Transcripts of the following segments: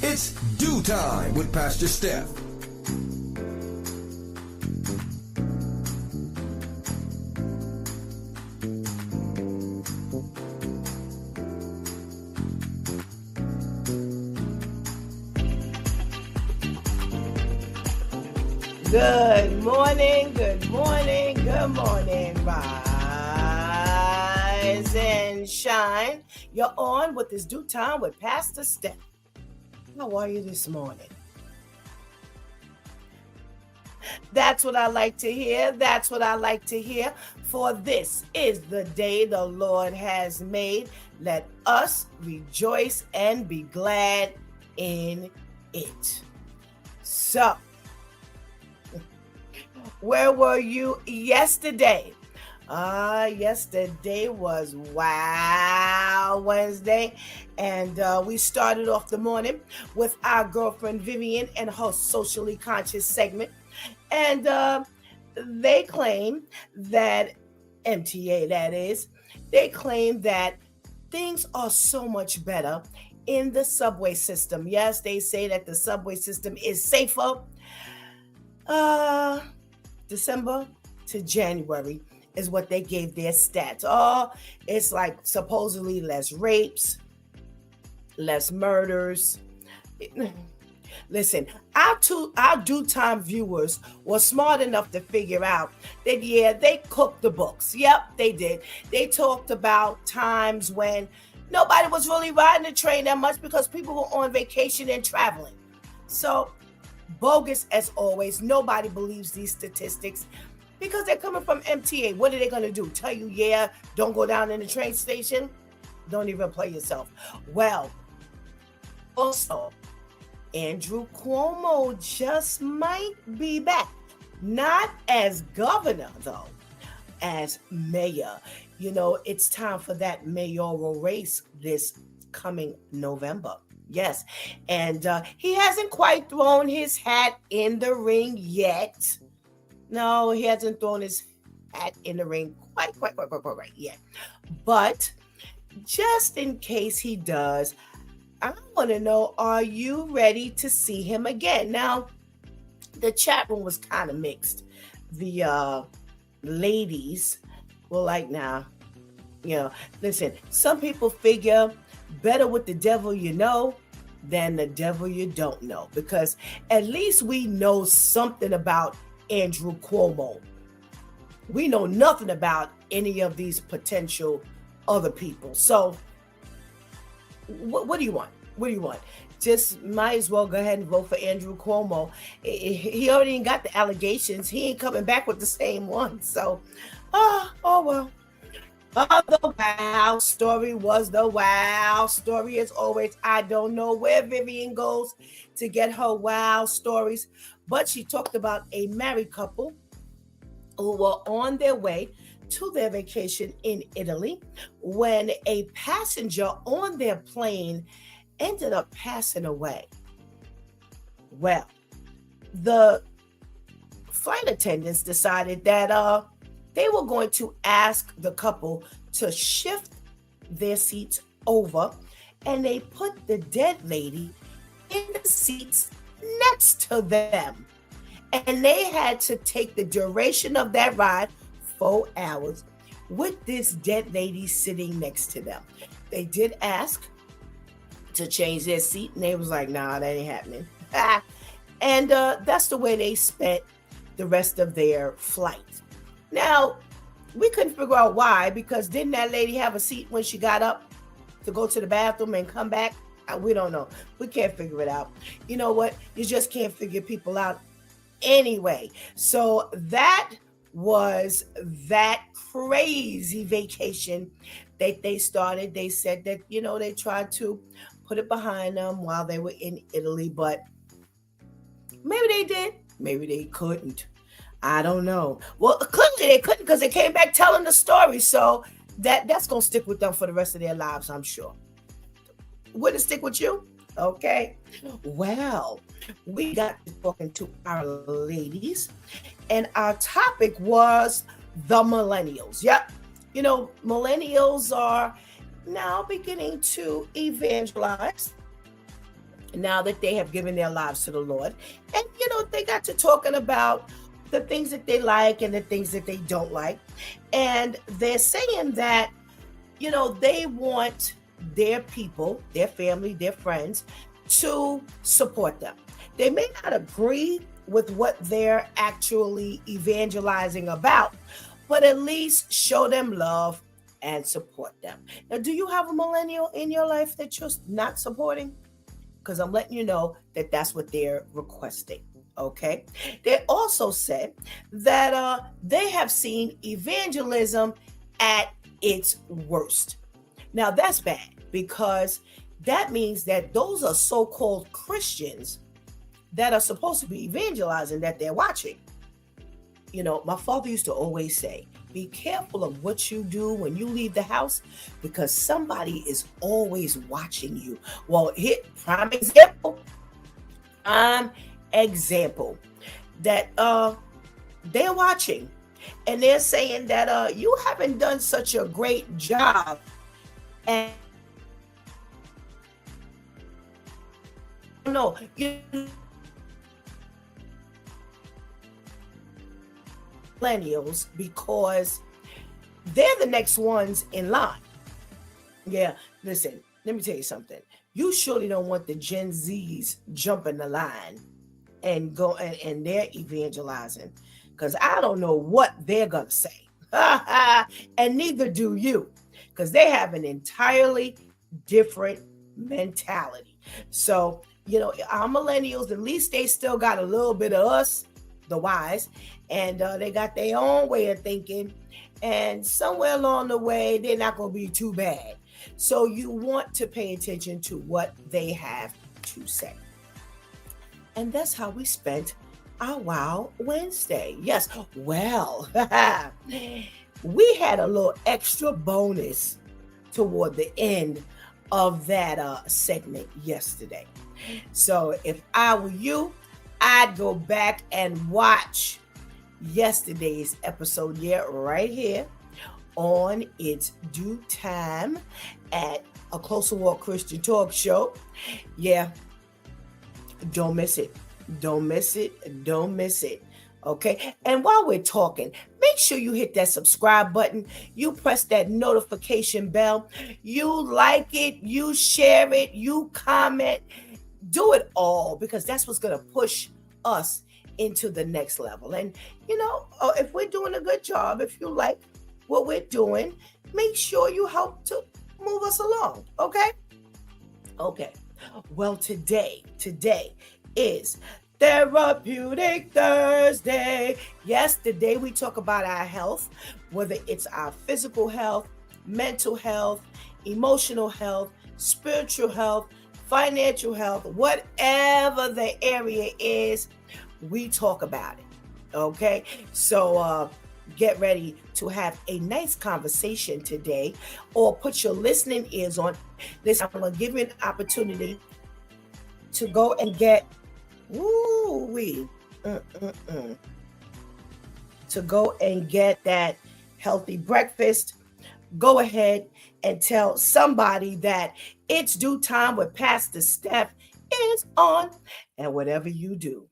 It's Do Time with Pastor Steph. Good morning, good morning, good morning. Rise and shine. You're on with this Do Time with Pastor Steph. How are you this morning? That's what I like to hear. That's what I like to hear. For this is the day the Lord has made. Let us rejoice and be glad in it. So, where were you yesterday? Yesterday was Wow Wednesday, and we started off the morning with our girlfriend Vivian and her socially conscious segment, and they claim that MTA, that is, they claim that things are so much better in the subway system. Yes, they say that the subway system is safer. December to January is what they gave their stats. Oh, it's like supposedly less rapes, less murders. Listen, our Do Time viewers were smart enough to figure out that, yeah, they cooked the books. Yep, they did. They talked about times when nobody was really riding the train that much because people were on vacation and traveling. So, bogus as always. Nobody believes these statistics because they're coming from MTA. What are they going to do? Tell you, yeah, don't go down in the train station? Don't even play yourself. Well, also, Andrew Cuomo just might be back. Not as governor, though, as mayor. You know, it's time for that mayoral race this coming November. Yes, and he hasn't quite thrown his hat in the ring yet. No, he hasn't thrown his hat in the ring quite yet. But just in case he does, I want to know, are you ready to see him again? Now, the chat room was kind of mixed. The ladies were like, nah, listen, some people figure better with the devil you know than the devil you don't know, because at least we know something about Andrew Cuomo. We know nothing about any of these potential other people. So what do you want? What do you want? Just might as well go ahead and vote for Andrew Cuomo. He already got the allegations. He ain't coming back with the same one. So, oh well. The wow story was the wow story as always. I don't know where Vivian goes to get her wow stories, but she talked about a married couple who were on their way to their vacation in Italy when a passenger on their plane ended up passing away. Well, the flight attendants decided that they were going to ask the couple to shift their seats over, and they put the dead lady in the seats next to them. And they had to take the duration of that ride, 4 hours, with this dead lady sitting next to them. They did ask to change their seat, and they was like, nah, that ain't happening. And that's the way they spent the rest of their flight. Now, We couldn't figure out why, because didn't that lady have a seat when she got up to go to the bathroom and come back? We don't know. We can't figure it out. You know what? You just can't figure people out anyway. So that was that crazy vacation that they started. They said that, they tried to put it behind them while they were in Italy, but maybe they did, maybe they couldn't. I don't know. Well, clearly they couldn't, because they came back telling the story. So that's gonna stick with them for the rest of their lives, I'm sure. Would it stick with you? Okay. Well, we got to talking to our ladies, and our topic was the millennials. Yep. Millennials are now beginning to evangelize now that they have given their lives to the Lord. And, they got to talking about the things that they like and the things that they don't like. And they're saying that, they want their people, their family, their friends to support them. They may not agree with what they're actually evangelizing about, but at least show them love and support them. Now, do you have a millennial in your life that you're not supporting? Because I'm letting you know that that's what they're requesting. Okay. They also said that they have seen evangelism at its worst. Now, that's bad, because that means that those are so-called Christians that are supposed to be evangelizing that they're watching. My father used to always say, be careful of what you do when you leave the house, because somebody is always watching you. Well, here, prime example that they're watching, and they're saying that you haven't done such a great job at no, millennials, because they're the next ones in line. Yeah, listen, let me tell you something. You surely don't want the Gen Zs jumping the line and go and they're evangelizing, because I don't know what they're gonna say. And neither do you, because they have an entirely different mentality. So, our millennials, at least they still got a little bit of us, the wise, and they got their own way of thinking. And somewhere along the way, they're not going to be too bad. So you want to pay attention to what they have to say. And that's how we spent our Wow Wednesday. Yes, well, we had a little extra bonus toward the end of that segment yesterday. So if I were you, I'd go back and watch yesterday's episode, right here on It's Due Time at A Closer Walk Christian Talk Show. Yeah, don't miss it. Don't miss it. Don't miss it. Okay. And while we're talking, make sure you hit that subscribe button. You press that notification bell. You like it. You share it. You comment. Do it all, because that's what's going to push us into the next level. And, if we're doing a good job, if you like what we're doing, make sure you help to move us along. Okay. Okay. Well, today is Therapeutic Thursday. Yes, today we talk about our health, whether it's our physical health, mental health, emotional health, spiritual health, financial health, whatever the area is, we talk about it. Okay. So get ready to have a nice conversation today, or put your listening ears on. Listen, I'm going to give you an opportunity to go and get to go and get that healthy breakfast. Go ahead and tell somebody that It's Due Time with Pastor Steph is on. And whatever you do,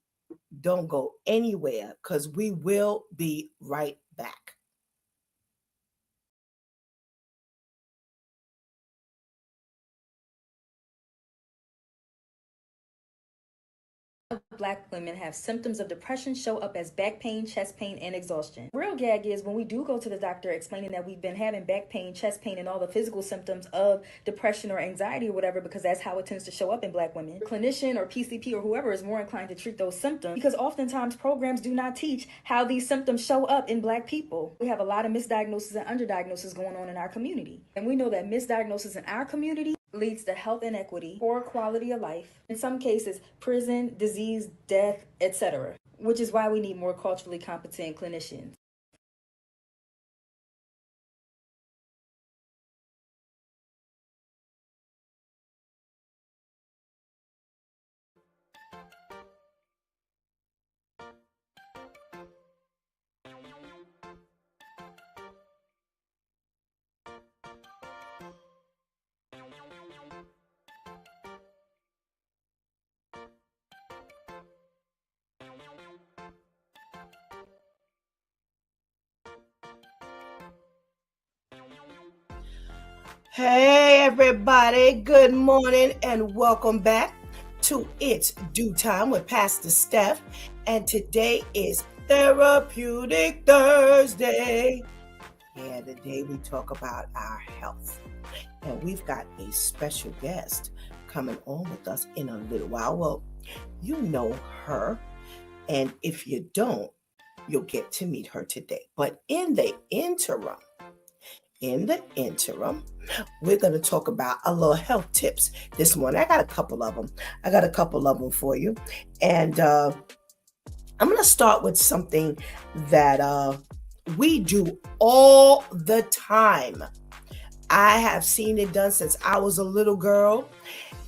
don't go anywhere, because we will be right back. Black women have symptoms of depression show up as back pain, chest pain, and exhaustion. Real gag is when we do go to the doctor explaining that we've been having back pain, chest pain, and all the physical symptoms of depression or anxiety or whatever, because that's how it tends to show up in Black women. Clinician or PCP or whoever is more inclined to treat those symptoms because oftentimes programs do not teach how these symptoms show up in Black people. We have a lot of misdiagnosis and underdiagnosis going on in our community. And we know that misdiagnosis in our community leads to health inequity, poor quality of life, in some cases, prison, disease, death, etc., which is why we need more culturally competent clinicians. Hey, everybody. Good morning and welcome back to It's Due Time with Pastor Steph. And today is Therapeutic Thursday. Yeah, the day we talk about our health. And we've got a special guest coming on with us in a little while. Well, you know her. And if you don't, you'll get to meet her today. But in the interim, we're going to talk about a little health tips this morning. I got a couple of them for you. And I'm going to start with something that we do all the time. I have seen it done since I was a little girl,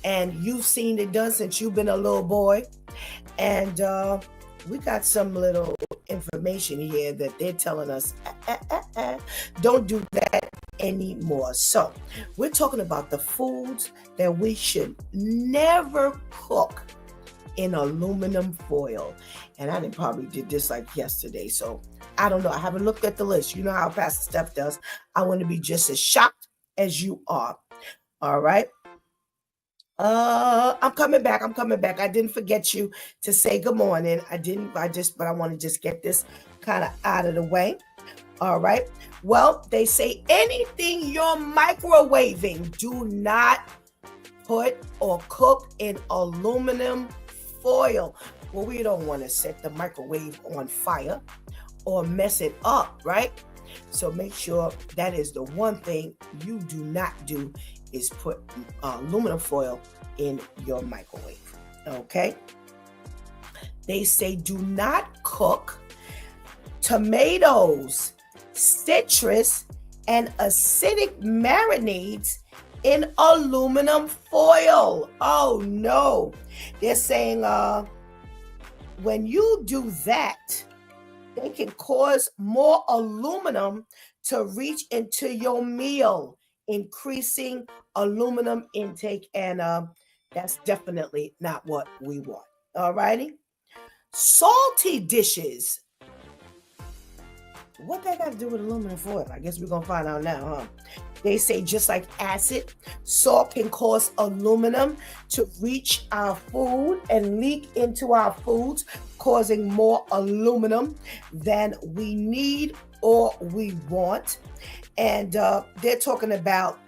and you've seen it done since you've been a little boy. And we got some little information here that they're telling us, don't do that anymore. So we're talking about the foods that we should never cook in aluminum foil. And I probably did this like yesterday. So I don't know. I haven't looked at the list. You know how Pastor Steph does. I want to be just as shocked as you are. All right. I'm coming back. I didn't forget you to say good morning. But I want to just get this kind of out of the way. All right. Well, they say anything you're microwaving, do not put or cook in aluminum foil. Well, we don't want to set the microwave on fire or mess it up, right? So make sure that is the one thing you do not do is put aluminum foil in your microwave. Okay. They say do not cook tomatoes, citrus, and acidic marinades in aluminum foil. Oh no. They're saying when you do that, they can cause more aluminum to reach into your meal, increasing aluminum intake, and that's definitely not what we want. All righty. Salty dishes. What that got to do with aluminum foil? I guess we're going to find out now, huh? They say just like acid, salt can cause aluminum to reach our food and leak into our foods, causing more aluminum than we need or we want. And they're talking about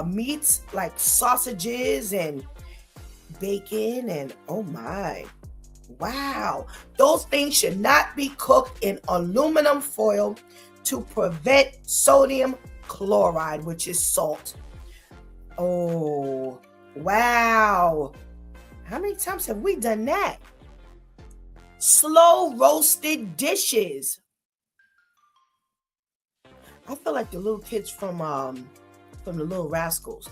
meats like sausages and bacon and oh my. Wow. Those things should not be cooked in aluminum foil to prevent sodium chloride, which is salt. Oh, wow. How many times have we done that? Slow roasted dishes. I feel like the little kids from the Little Rascals.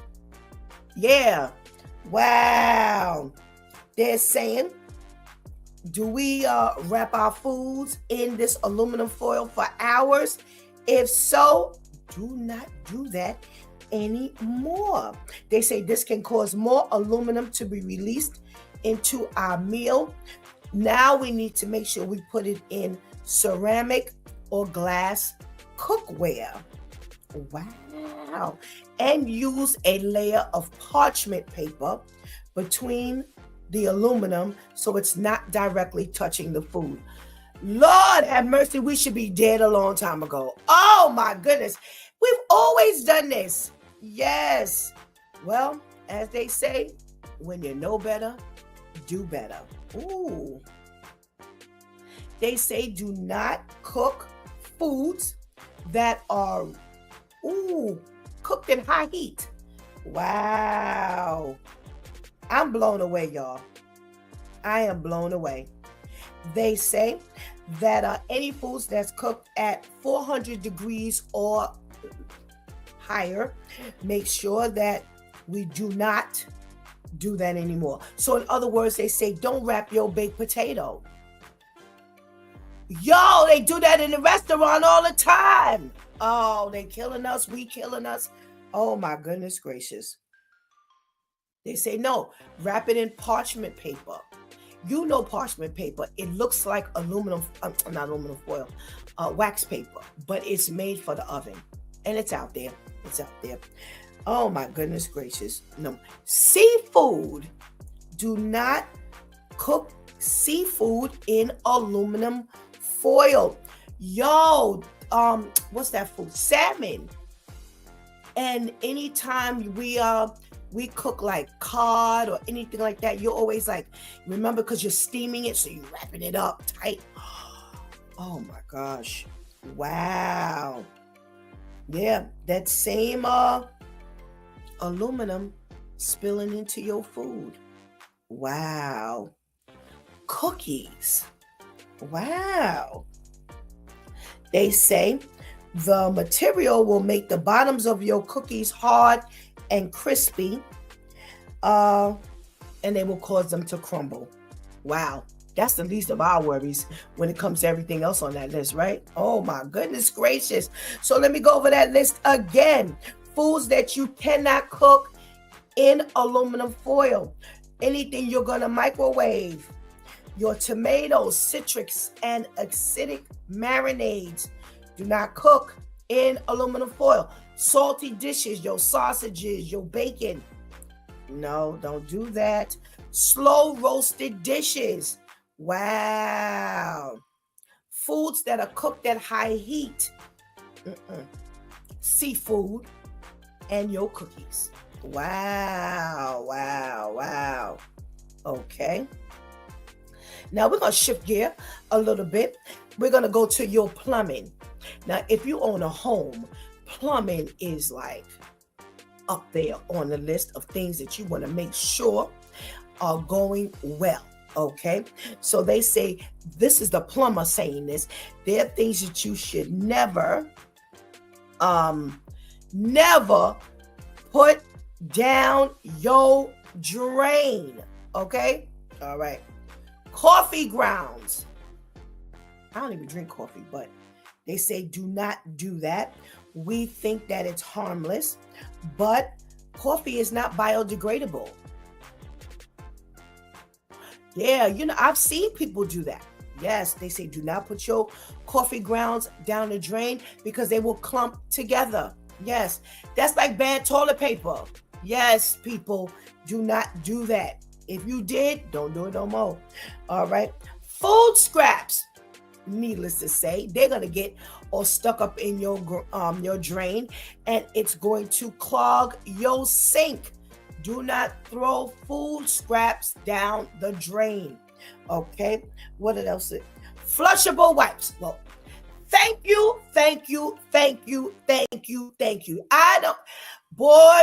Yeah. Wow. They're saying, do we wrap our foods in this aluminum foil for hours? If so, do not do that anymore. They say this can cause more aluminum to be released into our meal. Now we need to make sure we put it in ceramic or glass cookware. Wow. And use a layer of parchment paper between the aluminum so it's not directly touching the food. Lord have mercy, we should be dead a long time ago. Oh my goodness. We've always done this. Yes. Well, as they say, when you know better, do better. Ooh. They say do not cook foods that are cooked in high heat. Wow. I'm blown away, y'all. I am blown away. They say that any foods that's cooked at 400 degrees or higher, make sure that we do not do that anymore. So in other words, they say don't wrap your baked potato. Yo, they do that in the restaurant all the time. Oh, they killing us. We killing us. Oh my goodness gracious. They say no, wrap it in parchment paper. You know parchment paper. It looks like aluminum, not aluminum foil, wax paper, but it's made for the oven. And it's out there. It's out there. Oh my goodness gracious. No. Seafood. Do not cook seafood in aluminum foil. Yo, what's that food? Salmon. And anytime we cook like cod or anything like that, you're always like, remember, because you're steaming it, so you're wrapping it up tight. Oh my gosh. Wow. Yeah, that same aluminum spilling into your food. Wow. Cookies. Wow. They say the material will make the bottoms of your cookies hard and crispy, and they will cause them to crumble. Wow. That's the least of our worries when it comes to everything else on that list, right? Oh my goodness gracious. So let me go over that list again. Foods that you cannot cook in aluminum foil. Anything you're going to microwave. Your tomatoes, citrics, and acidic marinades. Do not cook in aluminum foil. Salty dishes, your sausages, your bacon. No, don't do that. Slow roasted dishes. Wow. Foods that are cooked at high heat. Seafood and your cookies. Wow, wow, wow. Okay. Now we're going to shift gear a little bit. We're going to go to your plumbing. Now, if you own a home, plumbing is like up there on the list of things that you want to make sure are going well. Okay, so they say, this is the plumber saying this, there are things that you should never put down your drain. Okay, all right. Coffee grounds. I don't even drink coffee, but they say do not do that. We think that it's harmless, but coffee is not biodegradable. Yeah, I've seen people do that. Yes, they say do not put your coffee grounds down the drain because they will clump together. Yes, that's like bad toilet paper. Yes, people, do not do that. If you did, don't do it no more. All right. Food scraps, needless to say, they're going to get all stuck up in your drain, and it's going to clog your sink. Do not throw food scraps down the drain. Okay. What else? Flushable wipes. Well, thank you.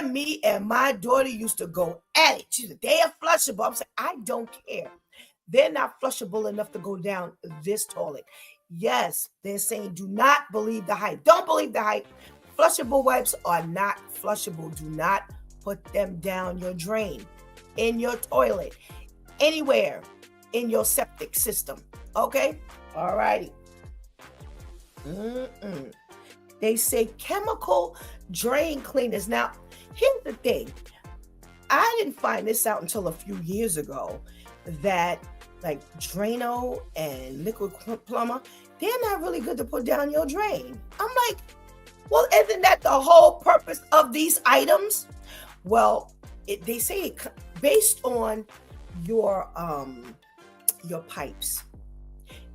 Me and my daughter used to go at it. She said, they are flushable. I'm saying, I don't care. They're not flushable enough to go down this toilet. Yes, they're saying do not believe the hype. Don't believe the hype. Flushable wipes are not flushable. Do not put them down your drain, in your toilet, anywhere in your septic system. Okay? All righty. They say chemical drain cleaners. Now, here's the thing. I didn't find this out until a few years ago that like Drano and Liquid Plumber, they're not really good to put down your drain. I'm like, well, isn't that the whole purpose of these items? Well, they say based on your pipes.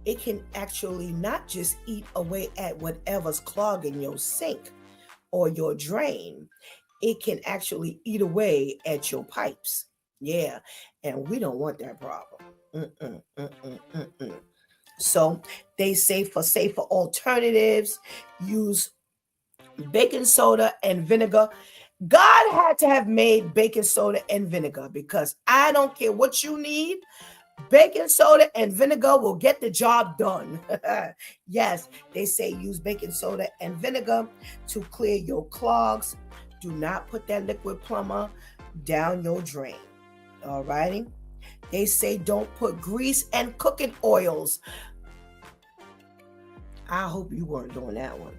It can actually not just eat away at whatever's clogging your sink or your drain. It can actually eat away at your pipes. Yeah, and we don't want that problem. Mm-mm, mm-mm, mm-mm. So they say for safer alternatives, use baking soda and vinegar. God had to have made baking soda and vinegar because I don't care what you need. Baking soda and vinegar will get the job done. Yes, they say use baking soda and vinegar to clear your clogs. Do not put that liquid plumber down your drain. All righty. They say don't put grease and cooking oils. I hope you weren't doing that one,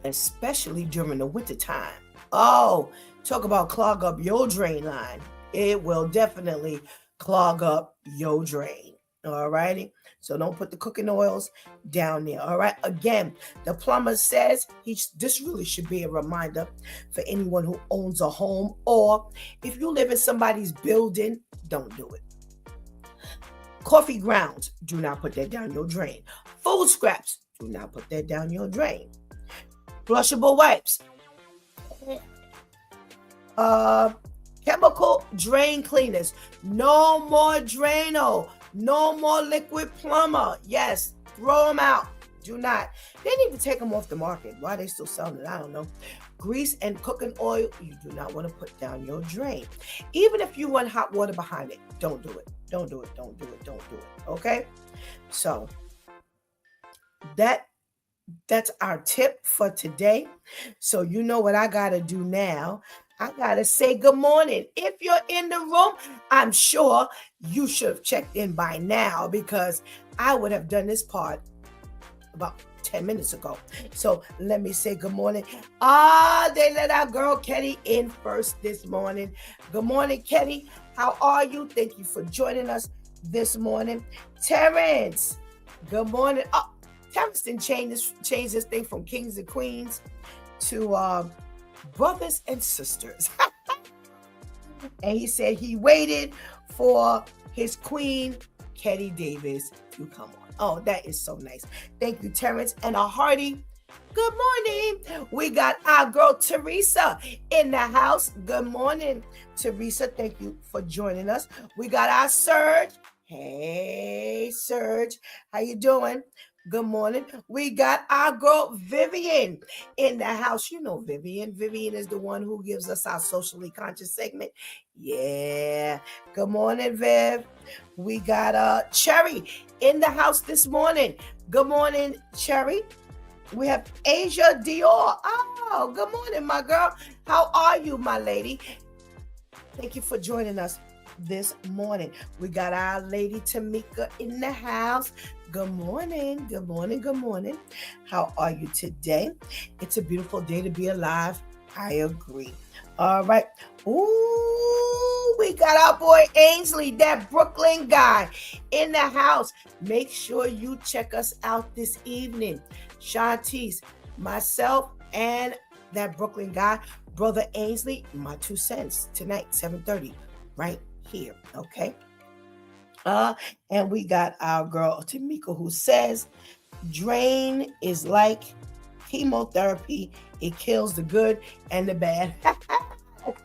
especially during the winter time. Oh, talk about clog up your drain line. It will definitely clog up your drain. All righty. So don't put the cooking oils down there. All right. Again, the plumber says this really should be a reminder for anyone who owns a home, or if you live in somebody's building, don't do it. Coffee grounds, do not put that down your drain. Food scraps, do not put that down your drain. Flushable wipes, chemical drain cleaners, no more Drano, no more liquid plumber. Yes, throw them out. Do not. They need to take them off the market. Why are they still selling it? I don't know. Grease and cooking oil, you do not want to put down your drain. Even if you want hot water behind it, don't do it. Don't do it. Don't do it. Don't do it. Okay? So that's our tip for today. So you know what I got to do now. I got to say good morning. If you're in the room, I'm sure you should have checked in by now because I would have done this part about 10 minutes ago. So let me say good morning. They let our girl Kenny in first this morning. Good morning, Kenny. How are you? Thank you for joining us this morning. Terrence, good morning. Oh, Terrence didn't change this thing from kings and queens to brothers and sisters. And he said he waited for his queen, Kenny Davis, to come on. Oh, that is so nice. Thank you, Terrence. And a hearty good morning. We got our girl Teresa in the house. Good morning, Teresa. Thank you for joining us. We got our Serge. Hey, Serge. How you doing? Good morning. We got our girl Vivian in the house. You know Vivian. Vivian is the one who gives us our socially conscious segment. Yeah. Good morning, Viv. We got Cherry in the house this morning. Good morning, Cherry. We have Asia Dior. Oh, good morning, my girl. How are you, my lady? Thank you for joining us this morning. We got our lady Tamika in the house. Good morning. Good morning. Good morning. How are you today? It's a beautiful day to be alive. I agree. All right. Ooh, we got our boy Ainsley, that Brooklyn guy, in the house. Make sure you check us out this evening. Shantice, myself, and that Brooklyn guy, Brother Ainsley, my 2 cents tonight, 7:30, right here. Okay. And we got our girl Tamika who says, drain is like chemotherapy. It kills the good and the bad.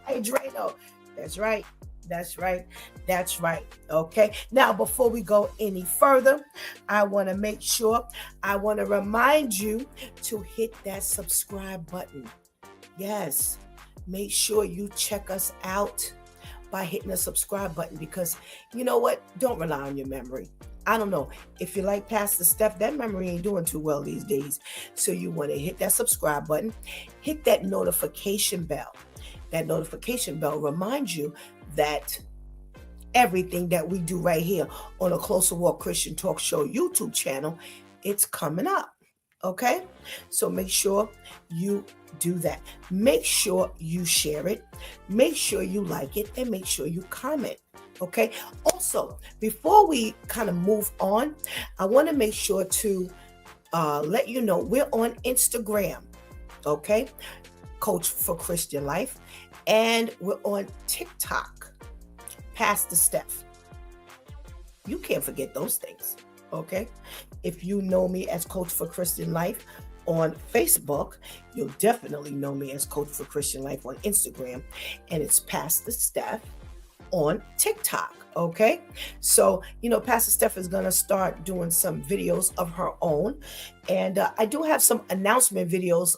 Hey, Drano. That's right. That's right. That's right. Okay. Now, before we go any further, I want to remind you to hit that subscribe button. Yes. Make sure you check us out by hitting the subscribe button, because you know what? Don't rely on your memory. I don't know. If you like Pastor Steph, that memory ain't doing too well these days. So you want to hit that subscribe button, hit that notification bell. That notification bell reminds you that everything that we do right here on a Closer Walk Christian Talk Show YouTube channel, it's coming up. Okay? So make sure you do that. Make sure you share it. Make sure you like it, and make sure you comment. Okay? Also, before we kind of move on, I want to make sure to let you know we're on Instagram. Okay? Coach for Christian Life. And we're on TikTok, Pastor Steph. You can't forget those things. Okay. If you know me as Coach for Christian Life on Facebook, you'll definitely know me as Coach for Christian Life on Instagram. And it's Pastor Steph on TikTok. Okay. So, Pastor Steph is going to start doing some videos of her own. And I do have some announcement videos.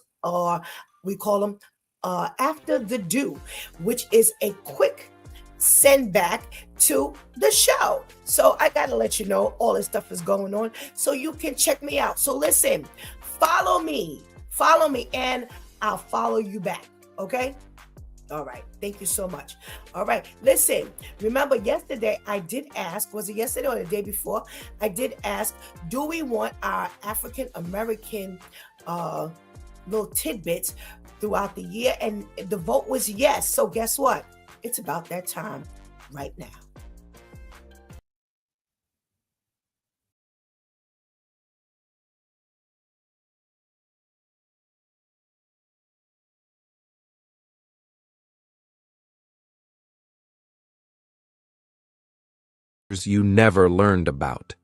We call them After the Do, which is a quick send back to the show. So I got to let you know all this stuff is going on so you can check me out. So listen, follow me, and I'll follow you back. Okay. All right. Thank you so much. All right. Listen, remember yesterday I did ask, was it yesterday or the day before? I did ask, do we want our African American little tidbits throughout the year? And the vote was yes. So guess what? It's about that time right now. You never learned about.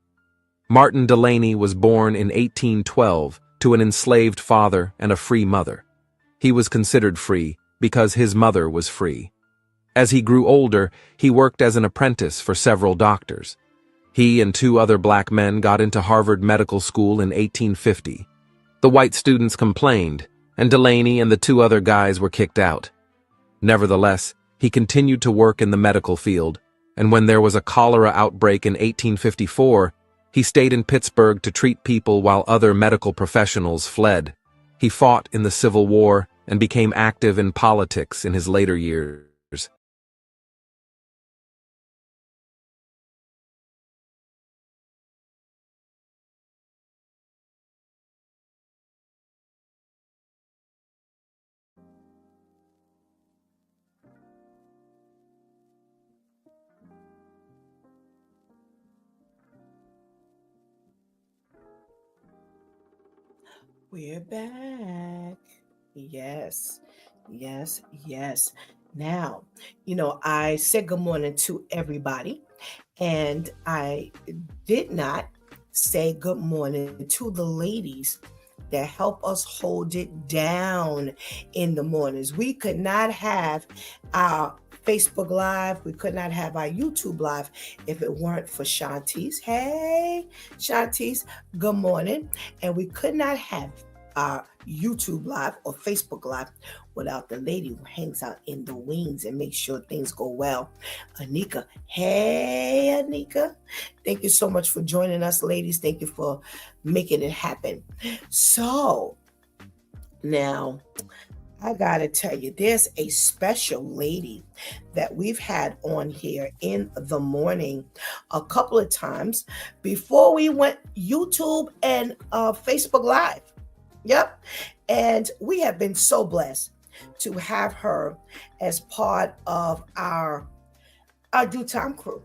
Martin Delaney was born in 1812 to an enslaved father and a free mother. He was considered free because his mother was free. As he grew older, he worked as an apprentice for several doctors. He and two other black men got into Harvard Medical School in 1850. The white students complained, and Delaney and the two other guys were kicked out. Nevertheless, he continued to work in the medical field, and when there was a cholera outbreak in 1854, he stayed in Pittsburgh to treat people while other medical professionals fled. He fought in the Civil War and became active in politics in his later years. We're back. Yes, yes, yes. Now, I said good morning to everybody, and I did not say good morning to the ladies that help us hold it down in the mornings. We could not have our Facebook Live, we could not have our YouTube Live if it weren't for Shantice. Hey, Shantice, good morning. And we could not have our YouTube Live or Facebook Live without the lady who hangs out in the wings and makes sure things go well. Anika. Hey, Anika. Thank you so much for joining us, ladies. Thank you for making it happen. So, now, I gotta tell you, there's a special lady that we've had on here in the morning a couple of times before we went YouTube and Facebook Live. Yep. And we have been so blessed to have her as part of our Do Time crew.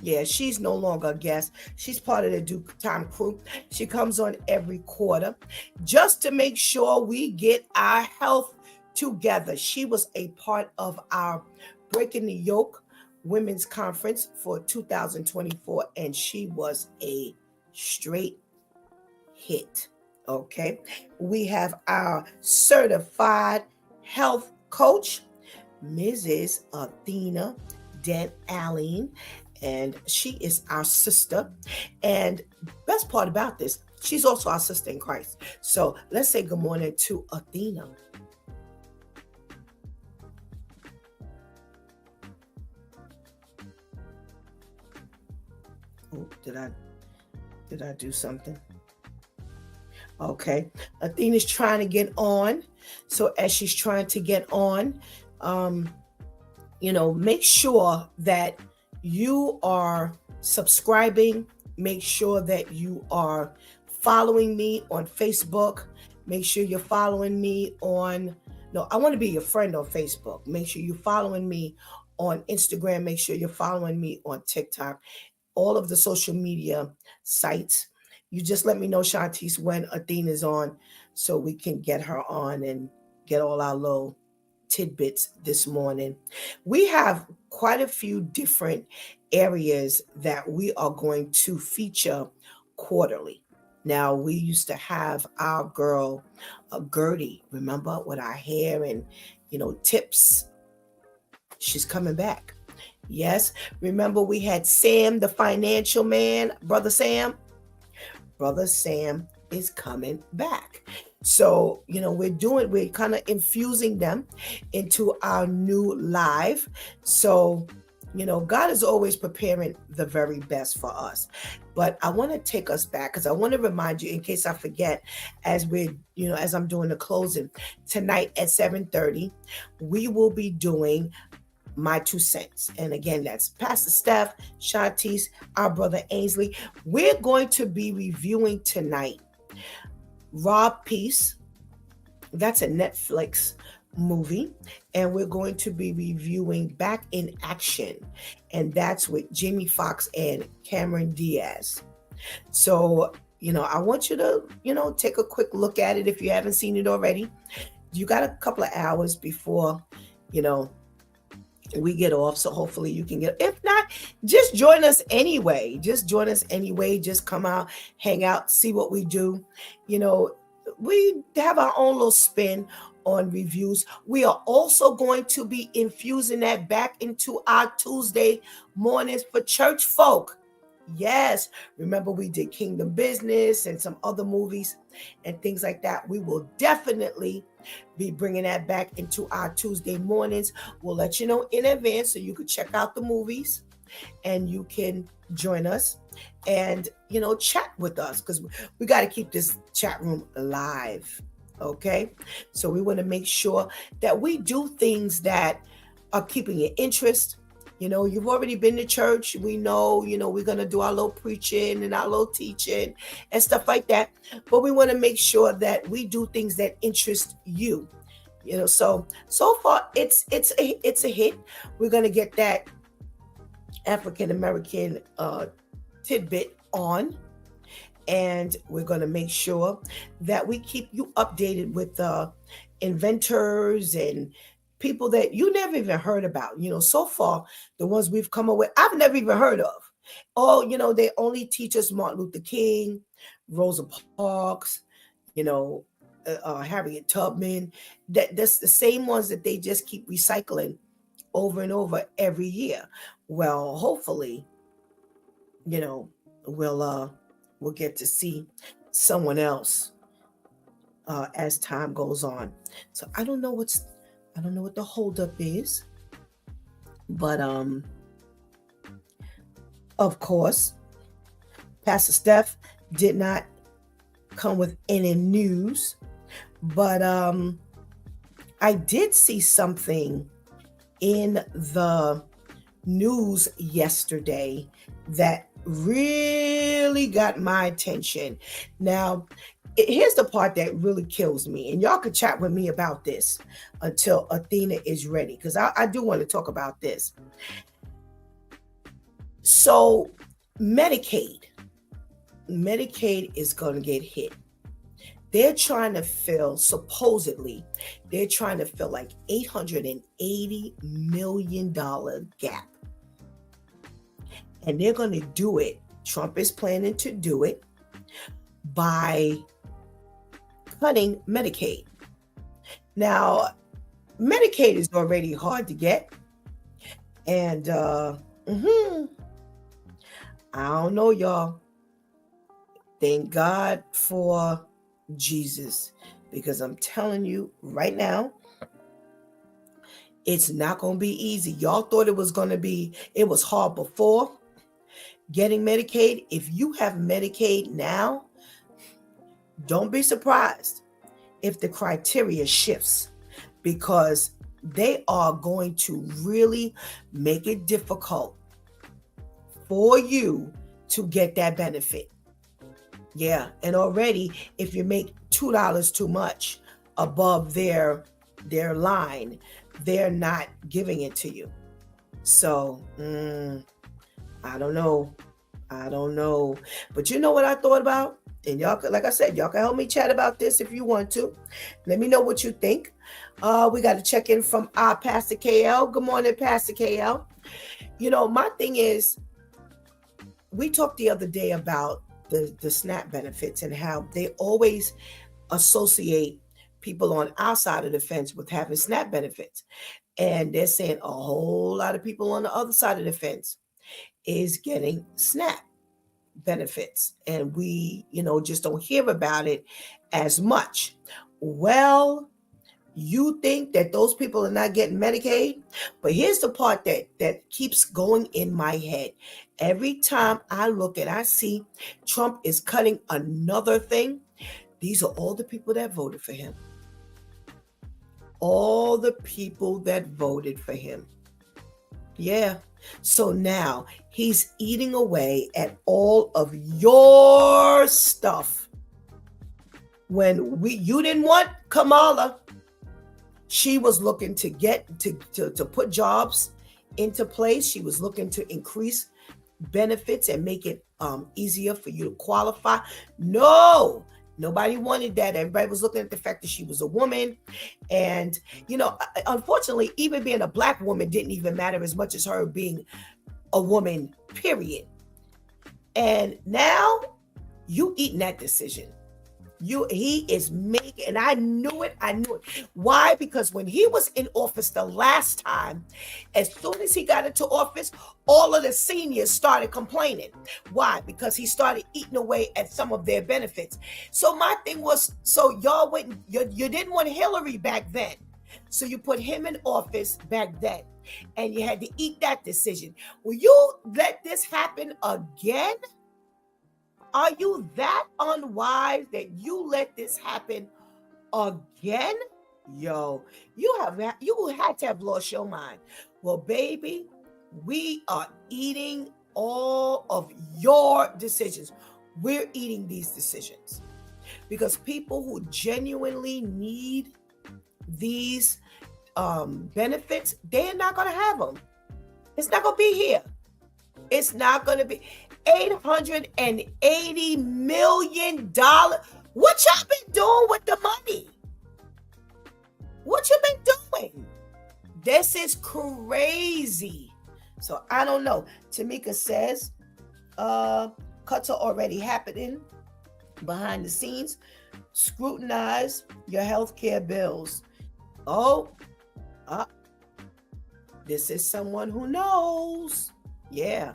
Yeah, she's no longer a guest. She's part of the Do Time crew. She comes on every quarter just to make sure we get our health together. She was a part of our Breaking the Yoke Women's Conference for 2024, and she was a straight hit. Okay. We have our certified health coach, Mrs. Athena Dent Allen, and she is our sister. And best part about this, she's also our sister in Christ. So let's say good morning to Athena. Oh, did I do something? Okay. Athena's trying to get on. So as she's trying to get on, make sure that you are subscribing. Make sure that you are following me on Facebook. Make sure you're following me on, no, I want to be your friend on Facebook. Make sure you're following me on Instagram. Make sure you're following me on TikTok, all of the social media sites. You just let me know, Shantice, when Athena's on so we can get her on and get all our little tidbits this morning. We have quite a few different areas that we are going to feature quarterly. Now, we used to have our girl, Gertie, remember, with our hair and, tips. She's coming back. Yes. Remember, we had Sam, the financial man, Brother Sam. Brother Sam is coming back. So, we're kind of infusing them into our new live. So, God is always preparing the very best for us. But I want to take us back because I want to remind you, in case I forget, as as I'm doing the closing tonight at 7:30, we will be doing my 2 cents. And again, that's Pastor Steph, Shantice, our brother Ainsley. We're going to be reviewing tonight Rob Peace. That's a Netflix movie. And we're going to be reviewing Back in Action. And that's with Jamie Foxx and Cameron Diaz. So, I want you to, take a quick look at it if you haven't seen it already. You got a couple of hours before, we get off, so hopefully you can get. If not, just join us anyway. Just come out, hang out, see what we do. We have our own little spin on reviews. We are also going to be infusing that back into our Tuesday mornings for church folk. Yes, remember we did Kingdom Business and some other movies and things like that. We will definitely be bringing that back into our Tuesday mornings. We'll let you know in advance so you can check out the movies and you can join us and, chat with us because we got to keep this chat room alive. Okay, so we want to make sure that we do things that are keeping your interest. You've already been to church. We know, we're going to do our little preaching and our little teaching and stuff like that. But we want to make sure that we do things that interest you. So far it's a hit. We're going to get that African American tidbit on. And we're going to make sure that we keep you updated with inventors and people that you never even heard about. So far, the ones we've come up with, I've never even heard of. Oh, they only teach us Martin Luther King, Rosa Parks, Harriet Tubman. That's the same ones that they just keep recycling over and over every year. Well, hopefully, we'll get to see someone else as time goes on. So I don't know what the holdup is, but of course, Pastor Steph did not come with any news, but I did see something in the news yesterday that really got my attention. Now, here's the part that really kills me, and y'all can chat with me about this until Athena is ready, because I do want to talk about this. So, Medicaid is going to get hit. They're trying to fill, supposedly, like $880 million gap. And they're going to do it. Trump is planning to do it by cutting Medicaid. Now, Medicaid is already hard to get. And I don't know, y'all. Thank God for Jesus, because I'm telling you right now, it's not going to be easy. Y'all thought it was hard before getting Medicaid. If you have Medicaid now, don't be surprised if the criteria shifts, because they are going to really make it difficult for you to get that benefit. Yeah, and already if you make $2 too much above their line, they're not giving it to you. So, I don't know. But you know what I thought about? And y'all, like I said, y'all can help me chat about this if you want to. Let me know what you think. We got to check in from our Pastor KL. Good morning, Pastor KL. My thing is, we talked the other day about the SNAP benefits and how they always associate people on our side of the fence with having SNAP benefits. And they're saying a whole lot of people on the other side of the fence is getting SNAP benefits. And we, just don't hear about it as much. Well, you think that those people are not getting Medicaid? But here's the part that keeps going in my head. Every time I look and I see Trump is cutting another thing, these are all the people that voted for him. All the people that voted for him. Yeah. So now he's eating away at all of your stuff. When you didn't want Kamala, she was looking to get to put jobs into place. She was looking to increase benefits and make it easier for you to qualify. No, nobody wanted that. Everybody was looking at the fact that she was a woman. And, unfortunately, even being a Black woman didn't even matter as much as her being a woman, period. And now you eating that decision. He is making, and I knew it. Why? Because when he was in office the last time, as soon as he got into office, all of the seniors started complaining. Why? Because he started eating away at some of their benefits. So my thing was, so y'all went, you didn't want Hillary back then. So you put him in office back then, and you had to eat that decision. Will you let this happen again? Are you that unwise that you let this happen again? Yo, you had to have lost your mind. Well, baby, we are eating all of your decisions. We're eating these decisions because people who genuinely need these benefits, they're not going to have them. It's not going to be here. It's not going to be $880 million. What y'all been doing with the money? What you been doing? This is crazy. So I don't know. Tamika says cuts are already happening behind the scenes. Scrutinize your healthcare bills. This is someone who knows. Yeah.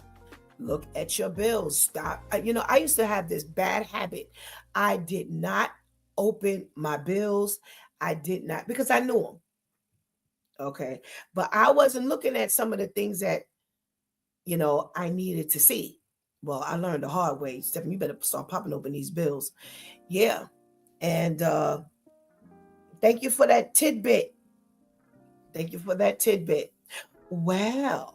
Look at your bills. Stop. I used to have this bad habit. I did not open my bills. I did not, because I knew them. Okay. But I wasn't looking at some of the things that, I needed to see. Well, I learned the hard way. Stephanie, you better start popping open these bills. Yeah. And thank you for that tidbit. Well,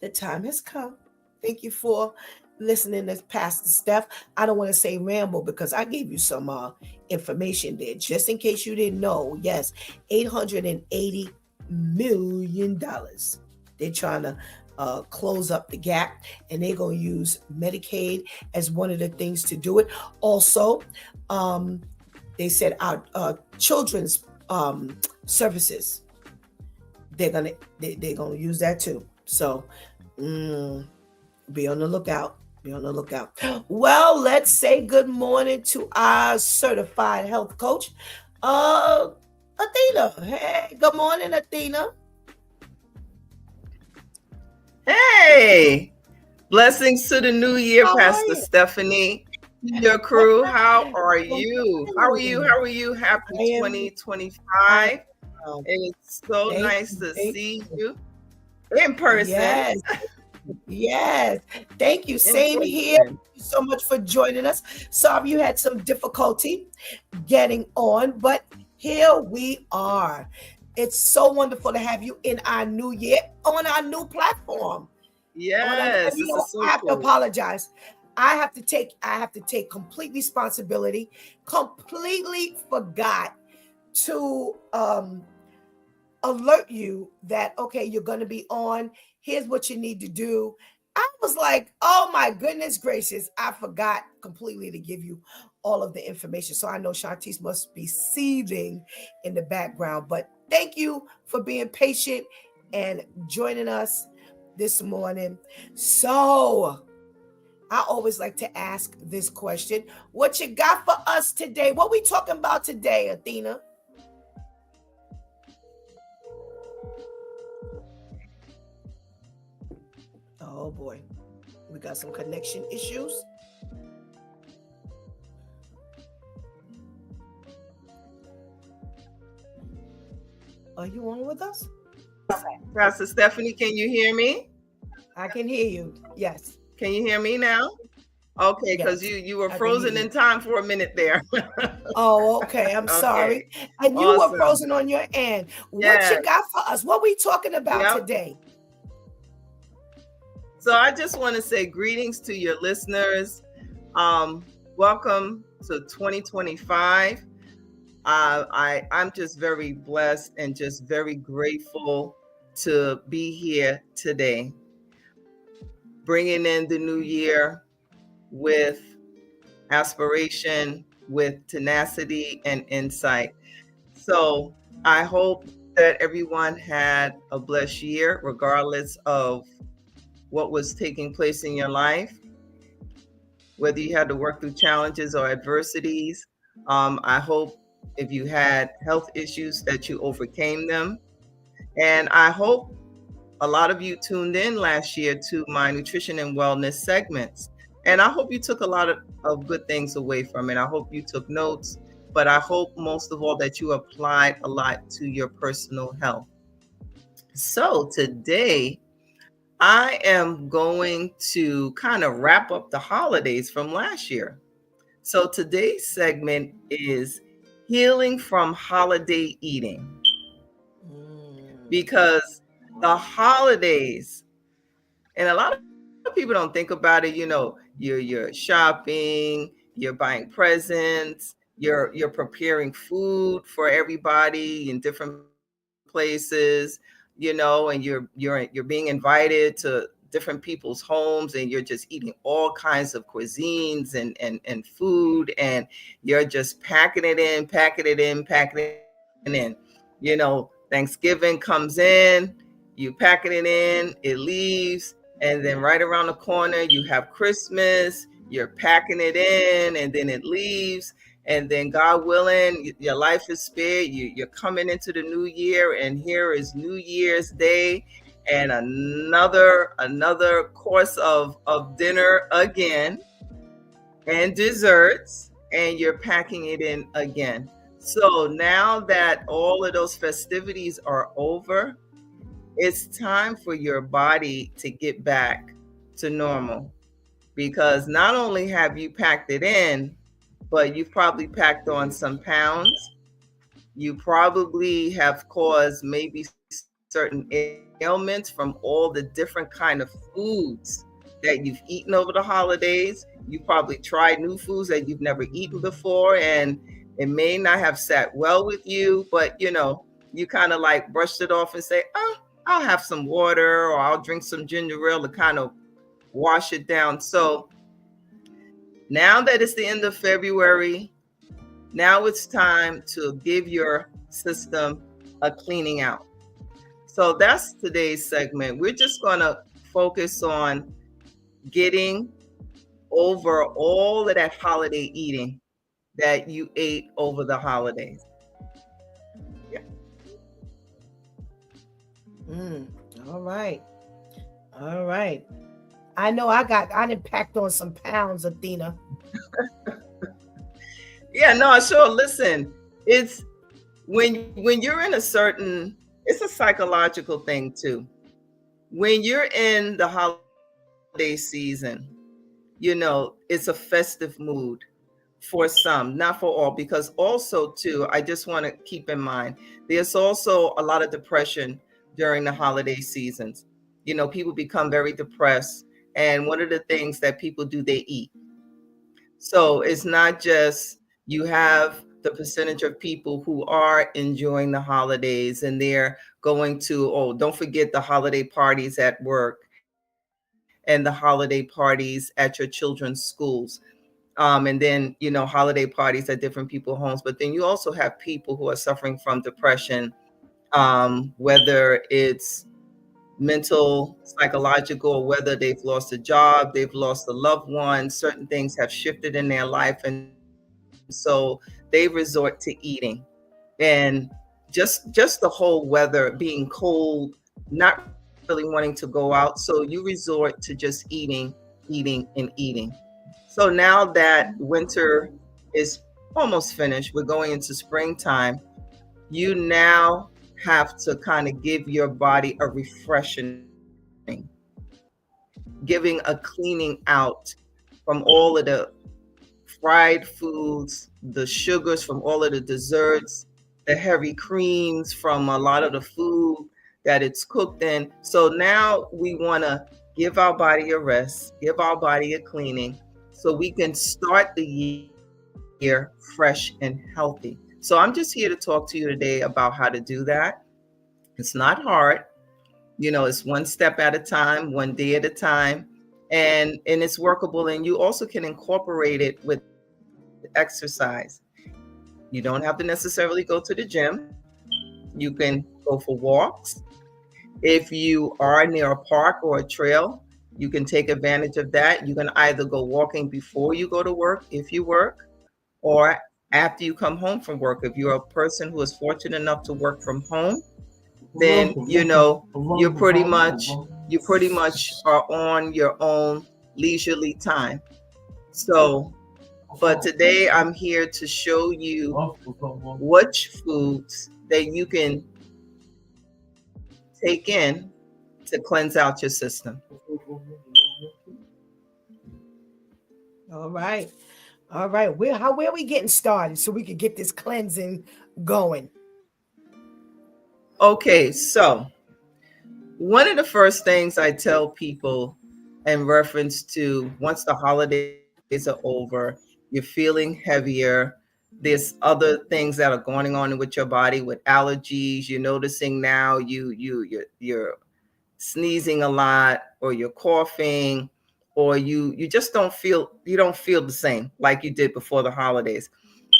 the time has come. Thank you for listening to Pastor Steph. I don't want to say ramble because I gave you some information there, just in case you didn't know. Yes, $880 million. They're trying to close up the gap, and they're going to use Medicaid as one of the things to do it. Also, they said our children's services, they're gonna use that too. So be on the lookout. Well, let's say good morning to our certified health coach, Athena. Hey, good morning, Athena. Hey, blessings to the new year, Pastor Stephanie. Your crew, how are you? How are you? Happy 2025. It's so nice to see you in person. Yes. Thank you. Same here. Thank you so much for joining us. Sorry you had some difficulty getting on, but here we are. It's so wonderful to have you in our new year on our new platform. Yes. I have to apologize. I have to take complete responsibility. Completely forgot to alert you that, okay, you're going to be on. Here's what you need to do. I was like, oh my goodness gracious, I forgot completely to give you all of the information. So I know Shantice must be seething in the background, but thank you for being patient and joining us this morning. So I always like to ask this question. What you got for us today? What we talking about today, Athena? Oh boy. We got some connection issues. Are you on with us? Pastor Stephanie, can you hear me? I can hear you. Yes. Can you hear me now? Okay, because Yes, you were I can frozen hear in you. time for a minute there. Oh, okay. I'm sorry. Okay, And you were awesome. frozen on your end. What you Yes, got for us? What we talking about yep. today? So I just want to say greetings to your listeners. Welcome to 2025. I'm just very blessed and just very grateful to be here today, bringing in the new year with aspiration, with tenacity and insight. So I hope that everyone had a blessed year, regardless of what was taking place in your life, whether you had to work through challenges or adversities. I hope if you had health issues that you overcame them. And I hope a lot of you tuned in last year to my nutrition and wellness segments. And I hope you took a lot of good things away from it. I hope you took notes, but I hope most of all that you applied a lot to your personal health. So today, I am going to kind of wrap up the holidays from last year. So today's segment is healing from holiday eating, because the holidays, and a lot of people don't think about it, you're shopping, you're buying presents, you're preparing food for everybody in different places, and you're being invited to different people's homes, and you're just eating all kinds of cuisines and food, and you're just packing it in, packing it in. Thanksgiving comes in, you packing it in, it leaves, and then right around the corner you have Christmas, you're packing it in, and then it leaves. And then, God willing, your life is spared. You're coming into the new year, and here is New Year's Day, and another course of dinner again, and desserts, and you're packing it in again. So now that all of those festivities are over, it's time for your body to get back to normal, because not only have you packed it in, but you've probably packed on some pounds. You probably have caused maybe certain ailments from all the different kind of foods that you've eaten over the holidays. You probably tried new foods that you've never eaten before, and it may not have sat well with you, but you kind of like brushed it off and say, oh, I'll have some water, or I'll drink some ginger ale to kind of wash it down. So now that it's the end of February, now it's time to give your system a cleaning out. So that's today's segment. We're just going to focus on getting over all of that holiday eating that you ate over the holidays. Yeah. All right. All right. I know I didn't packed on some pounds, Athena. Yeah, no, sure. Listen, it's when you're in a certain, it's a psychological thing too. When you're in the holiday season, it's a festive mood for some, not for all, because also too, I just want to keep in mind, there's also a lot of depression during the holiday seasons. People become very depressed, and one of the things that people do, they eat. So it's not just, you have the percentage of people who are enjoying the holidays, and they're going to, oh, don't forget the holiday parties at work. and the holiday parties at your children's schools. And then, holiday parties at different people's homes. But then you also have people who are suffering from depression, whether it's mental, psychological, or whether they've lost a job, they've lost a loved one, certain things have shifted in their life. And so they resort to eating. And just the whole weather being cold, not really wanting to go out. So you resort to just eating, and eating. So now that winter is almost finished, we're going into springtime, you now have to kind of give your body a refreshing, giving a cleaning out from all of the fried foods, the sugars from all of the desserts, the heavy creams from a lot of the food that it's cooked in. So now we want to give our body a rest, give our body a cleaning so we can start the year fresh and healthy. So I'm just here to talk to you today about how to do that. It's not hard. It's one step at a time, one day at a time, and it's workable. And you also can incorporate it with exercise. You don't have to necessarily go to the gym. You can go for walks. If you are near a park or a trail, you can take advantage of that. You can either go walking before you go to work if you work, or after you come home from work. If you're a person who is fortunate enough to work from home, then you pretty much are on your own leisurely time. So, but today I'm here to show you which foods that you can take in to cleanse out your system. All right. Where are we getting started so we can get this cleansing going? Okay, so one of the first things I tell people in reference to once the holidays are over, you're feeling heavier. There's other things that are going on with your body with allergies. You're noticing now you're sneezing a lot, or you're coughing, or you just don't feel the same like you did before the holidays.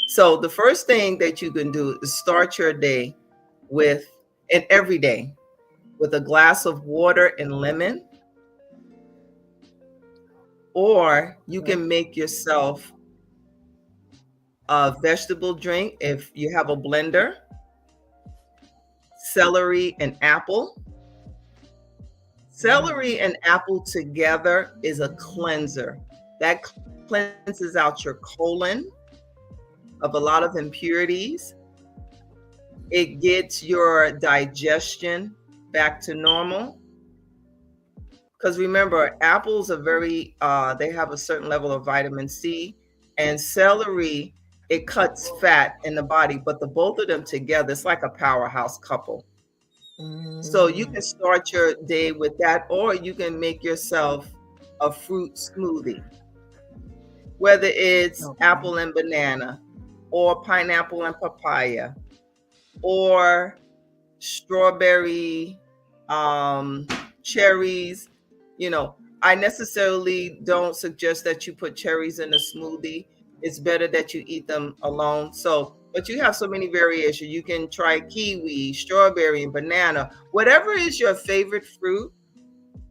So the first thing that you can do is start your day with, and every day, with a glass of water and lemon, or you can make yourself a vegetable drink if you have a blender, celery and apple. Celery and apple together is a cleanser that cleanses out your colon of a lot of impurities. It gets your digestion back to normal. Because remember, apples are they have a certain level of vitamin C, and celery, it cuts fat in the body, but the both of them together, it's like a powerhouse couple. So you can start your day with that, or you can make yourself a fruit smoothie, whether it's apple and banana, or pineapple and papaya, or strawberry, cherries. I necessarily don't suggest that you put cherries in a smoothie. It's better that you eat them alone. But you have so many variations. You can try kiwi, strawberry, and banana. Whatever is your favorite fruit,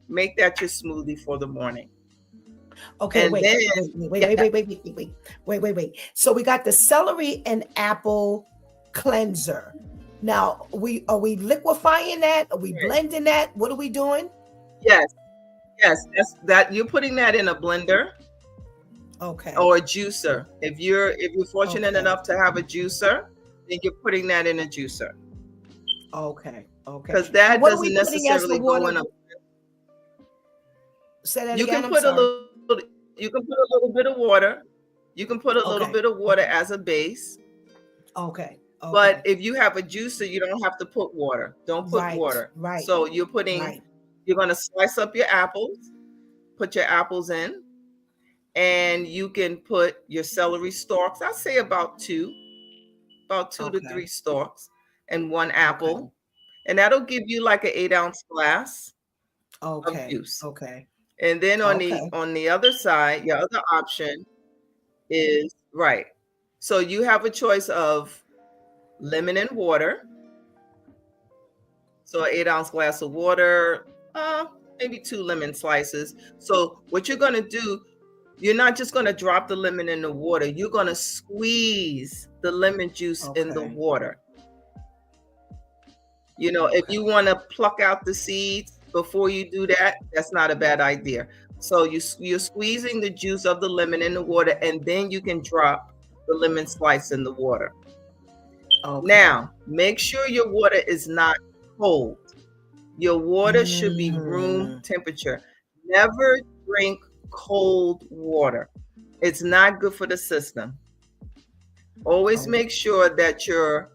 make that your smoothie for the morning. Okay, wait. So we got the celery and apple cleanser. Now, are we liquefying that? Are we blending that? What are we doing? Yes. That's that. You're putting that in a blender. Okay. Or a juicer. If you're fortunate enough to have a juicer, then you're putting that in a juicer. Okay. Because that doesn't necessarily go in a. Say that you again. can put a little. You can put a little bit of water. You can put a little bit of water as a base. Okay. But if you have a juicer, you don't have to put water. Don't put water. Right. So you're putting. You're going to slice up your apples. Put your apples in. And you can put your celery stalks. I say about two to 3 stalks, and 1 apple. And that'll give you like an 8-ounce glass of juice. Okay. And then on Okay. the other side, your other option is right. So you have a choice of lemon and water. So an 8-ounce glass of water, maybe 2 lemon slices. So what you're going to do, you're not just going to drop the lemon in the water. You're going to squeeze the lemon juice in the water. You know, if you want to pluck out the seeds before you do that, that's not a bad idea. So you're squeezing the juice of the lemon in the water, and then you can drop the lemon slice in the water. Okay. Now, make sure your water is not cold. Your water should be room temperature. Never drink cold water. It's not good for the system. Always make sure that your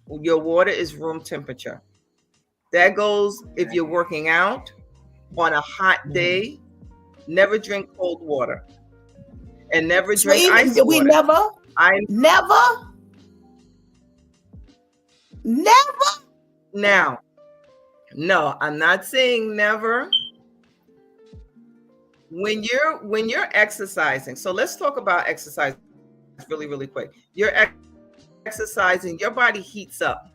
water is room temperature. That goes if you're working out on a hot day. Never drink cold water. And never drink ice water. We never? Now, no, I'm not saying never. When you're exercising, so let's talk about exercise really, really quick. You're exercising, your body heats up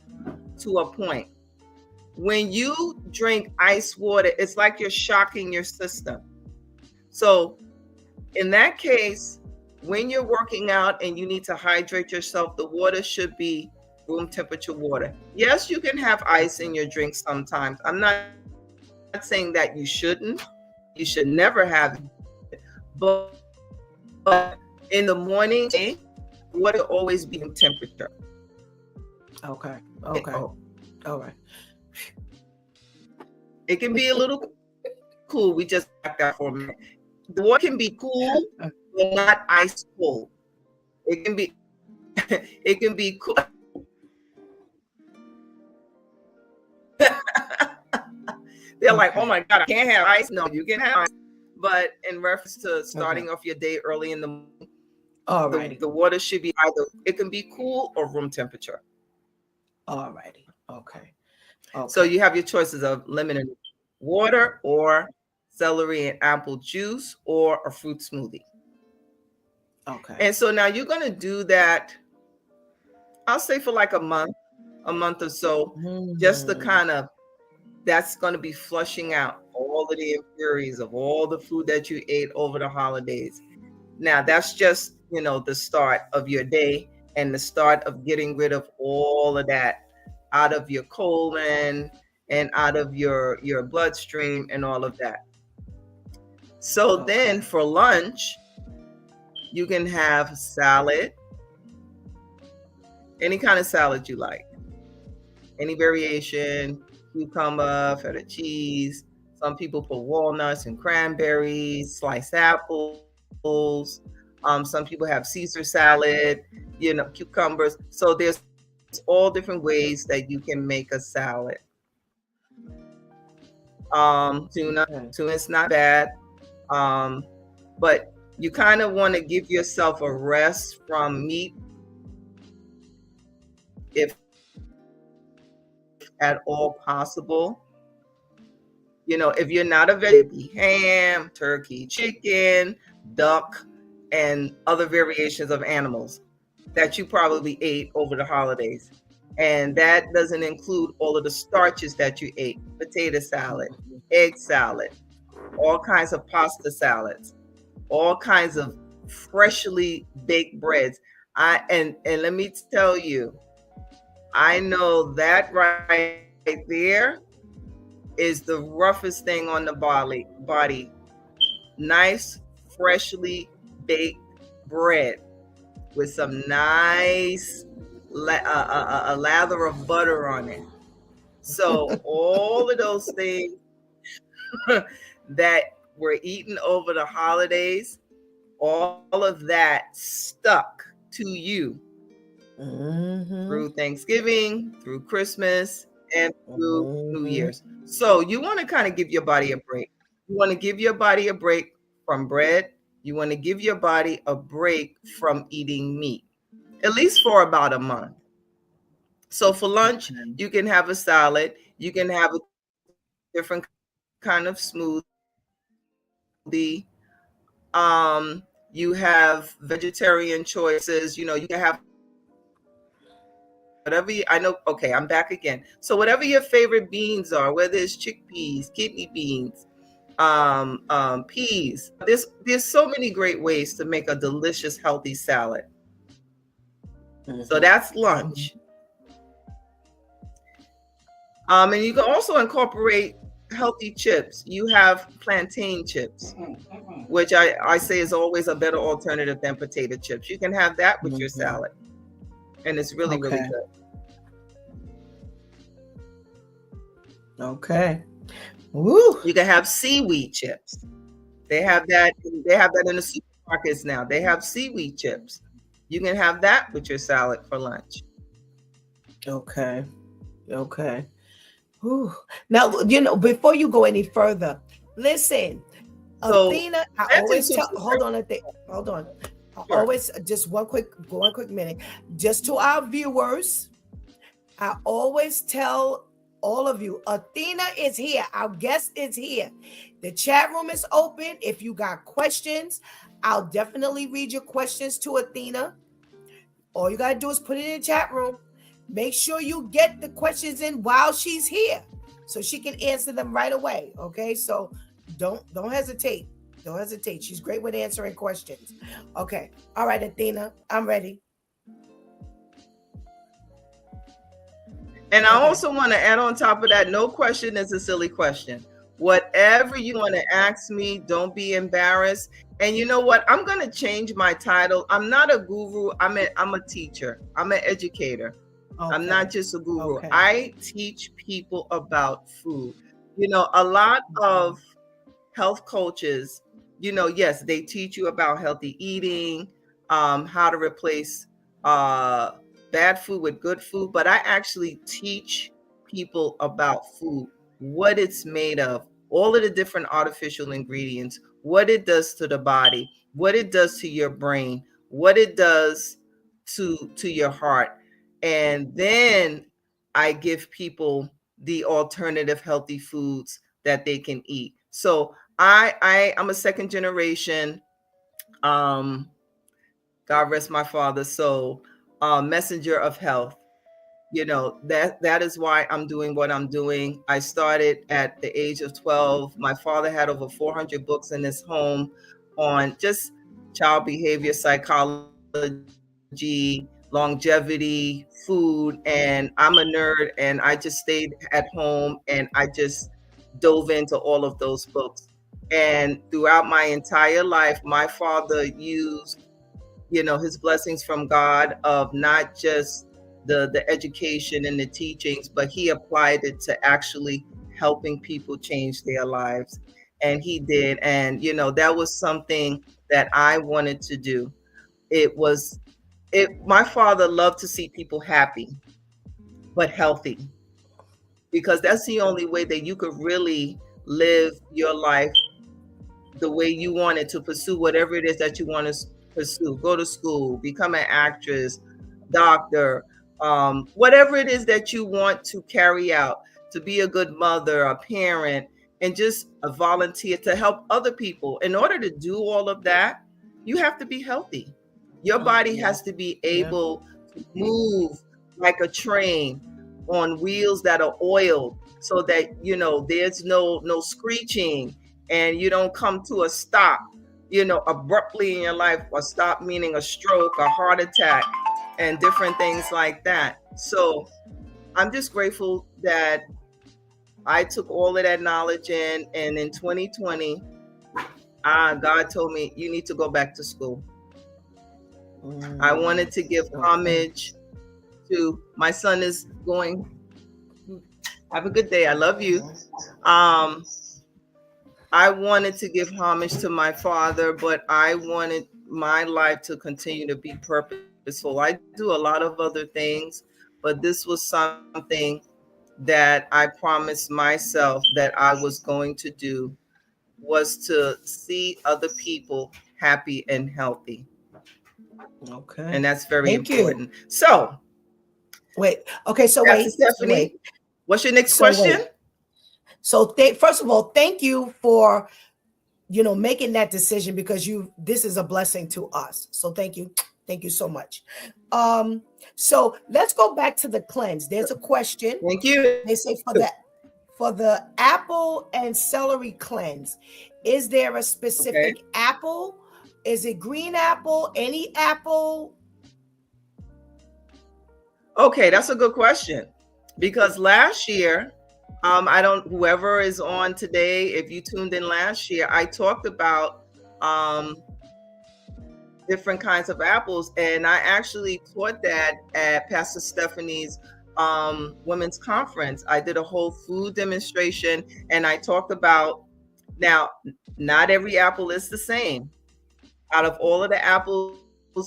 to a point. When you drink ice water, it's like you're shocking your system. So in that case, when you're working out and you need to hydrate yourself, the water should be room temperature water. Yes, you can have ice in your drink sometimes. I'm not saying that you shouldn't. You should never have it. But in the morning, water always be room temperature. Okay. All right. It can be a little cool. We just got that for a minute. The water can be cool, but not ice cold. It can be cool. They're like, oh my God, I can't have ice. No, you can have ice. But in reference to starting off your day early in the morning, the water should be it can be cool or room temperature. All righty. Okay. So you have your choices of lemon and water, or celery and apple juice, or a fruit smoothie. Okay. And so now you're going to do that, I'll say for like a month or so, just to kind of, that's going to be flushing out all of the impurities of all the food that you ate over the holidays. Now that's just, the start of your day and the start of getting rid of all of that out of your colon and out of your bloodstream and all of that. So then for lunch, you can have salad, any kind of salad you like, any variation, cucumber, feta cheese. Some people put walnuts and cranberries, sliced apples. Some people have Caesar salad, cucumbers. So there's all different ways that you can make a salad. Tuna's not bad. But you kind of want to give yourself a rest from meat if at all possible. If you're not a vegetarian, ham, turkey, chicken, duck, and other variations of animals that you probably ate over the holidays. And that doesn't include all of the starches that you ate: potato salad, egg salad, all kinds of pasta salads, all kinds of freshly baked breads. And let me tell you, I know that right there is the roughest thing on the body. Nice, freshly baked bread with some nice a lather of butter on it. So all of those things that were eaten over the holidays, all of that stuck to you through Thanksgiving, through Christmas, and through New Year's. So you want to kind of give your body a break. You want to give your body a break from bread. You want to give your body a break from eating meat, at least for about a month. So for lunch, you can have a salad. You can have a different kind of smoothie. You have vegetarian choices. You know, you can have whatever I know. Okay, I'm back again. So whatever your favorite beans are, whether it's chickpeas, kidney beans, peas. There's so many great ways to make a delicious, healthy salad. So that's lunch. And you can also incorporate healthy chips. You have plantain chips, which I say is always a better alternative than potato chips. You can have that with your salad, and it's really, really good. Okay. Woo. You can have seaweed chips. They have that in the supermarkets now. They have seaweed chips. You can have that with your salad for lunch. Okay. Whew. Now, you know, before you go any further, listen, so, Athena, I always tell, hold on. Sure. Always just one quick minute. Just to our viewers, I always tell all of you, Athena is here. Our guest is here. The chat room is open. If you got questions, I'll definitely read your questions to Athena. All you got to do is put it in the chat room. Make sure you get the questions in while she's here so she can answer them right away. Okay, so don't hesitate. Don't hesitate. She's great with answering questions. Okay. All right, Athena, I'm ready. And I also want to add on top of that, no question is a silly question. Whatever you want to ask me, don't be embarrassed. And you know what? I'm going to change my title. I'm not a guru. I'm a teacher. I'm an educator. Okay. I'm not just a guru. Okay. I teach people about food. You know, a lot of health coaches, you know, yes, they teach you about healthy eating, how to replace bad food with good food, but I actually teach people about food, what it's made of, all of the different artificial ingredients, what it does to the body, what it does to your brain, what it does to your heart. And then I give people the alternative healthy foods that they can eat. So I'm a second generation, God rest my father, so messenger of health. You know, that is why I'm doing what I'm doing. I started at the age of 12. My father had over 400 books in his home on just child behavior, psychology, longevity, food, and I'm a nerd, and I just stayed at home and I just dove into all of those books. And throughout my entire life, my father used, you know, his blessings from God of not just the education and the teachings, but he applied it to actually helping people change their lives. And he did. And, you know, that was something that I wanted to do. My father loved to see people happy, but healthy, because that's the only way that you could really live your life the way you wanted to pursue whatever it is that you want to pursue. Go to school, become an actress, doctor, whatever it is that you want to carry out, to be a good mother, a parent, and just a volunteer to help other people. In order to do all of that, you have to be healthy. Your body has to be able to move like a train on wheels that are oiled, so that, you know, there's no screeching and you don't come to a stop, you know, abruptly in your life. A stop meaning a stroke, a heart attack, and different things like that. So I'm just grateful that I took all of that knowledge in, and in 2020, God told me, you need to go back to school. I wanted to give homage to, my son is going, have a good day, I love you. I wanted to give homage to my father, but I wanted my life to continue to be purposeful. I do a lot of other things, but this was something that I promised myself that I was going to do, was to see other people happy and healthy. Okay. And that's very important. So wait. Okay. So wait, Stephanie, what's your next question? So first of all, thank you for making that decision, because this is a blessing to us. So thank you. Thank you so much. So let's go back to the cleanse. There's a question. Thank you. They say for the apple and celery cleanse, is there a specific apple? Is it green apple? Any apple? Okay, that's a good question. Because last year, whoever is on today, if you tuned in last year, I talked about different kinds of apples, and I actually taught that at Pastor Stephanie's women's conference. I did a whole food demonstration, and I talked about, now, not every apple is the same. Out of all of the apples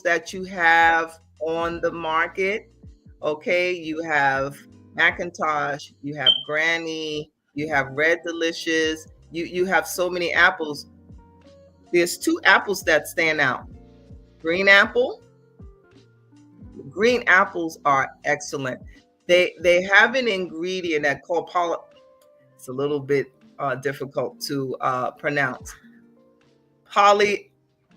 that you have on the market, okay, you have Macintosh, you have Granny, you have Red Delicious, you have so many apples. There's two apples that stand out. Green apple. Green apples are excellent. They have an ingredient that called it's a little bit difficult to pronounce.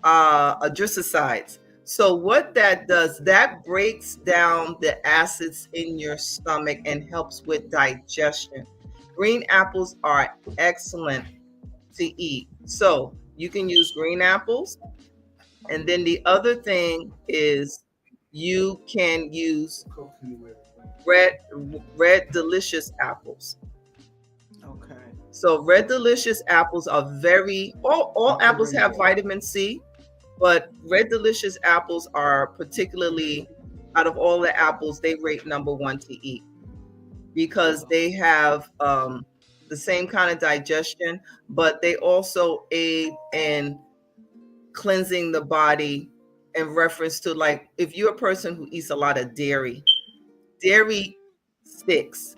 Adricides. So what that does, that breaks down the acids in your stomach and helps with digestion. Green apples are excellent to eat. So you can use green apples. And then the other thing is you can use red delicious apples. Okay. So red delicious apples are all apples have vitamin C, but red delicious apples are particularly, out of all the apples, they rate #1 to eat, because they have the same kind of digestion, but they also aid in cleansing the body in reference to, like, if you're a person who eats a lot of dairy sticks.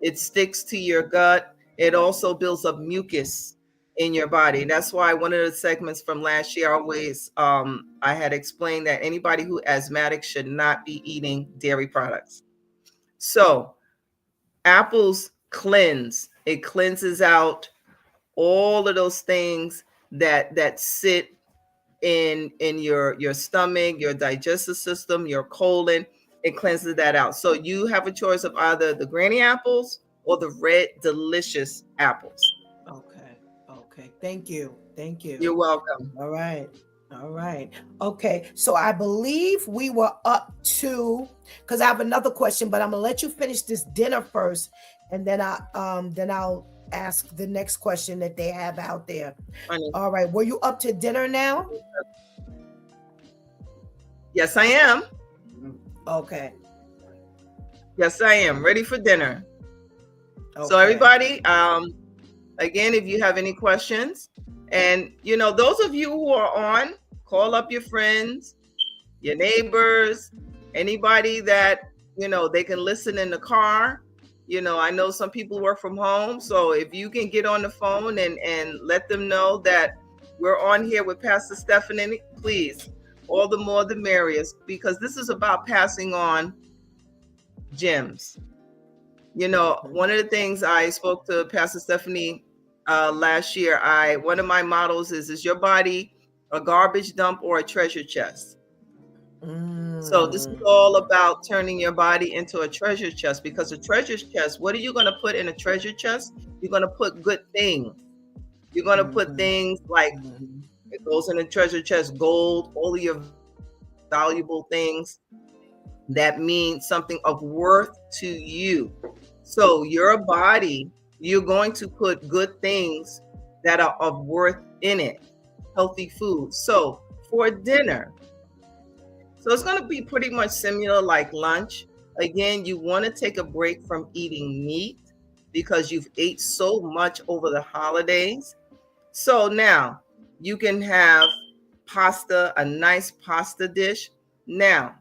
It sticks to your gut. It also builds up mucus in your body. That's why one of the segments from last year, always, I had explained that anybody who asthmatic should not be eating dairy products. So apples cleanse. It cleanses out all of those things that sit in your stomach, your digestive system, your colon. It cleanses that out. So you have a choice of either the granny apples or the red delicious apples. Okay. Thank you. You're welcome. All right. Okay. So I believe we were up to, because I have another question, but I'm gonna let you finish this dinner first, and then I'll ask the next question that they have out there. All right. Were you up to dinner now? Yes, I am. Okay. Yes, I am ready for dinner. Okay. So everybody, again, if you have any questions, and those of you who are on, call up your friends, your neighbors, anybody that they can listen in the car. I know some people work from home, so if you can get on the phone and let them know that we're on here with Pastor Stephanie, please, all the more the merrier, because this is about passing on gems. One of the things I spoke to Pastor Stephanie last year, one of my mottos is your body a garbage dump or a treasure chest? So this is all about turning your body into a treasure chest, because a treasure chest, what are you going to put in a treasure chest? You're going to put good things. You're going to put things like, it goes in a treasure chest, gold, all of your valuable things that mean something of worth to you. So your body, you're going to put good things that are of worth in it, healthy food. So for dinner, so it's going to be pretty much similar like lunch. Again, you want to take a break from eating meat because you've ate so much over the holidays. So now you can have pasta, a nice pasta dish. Now,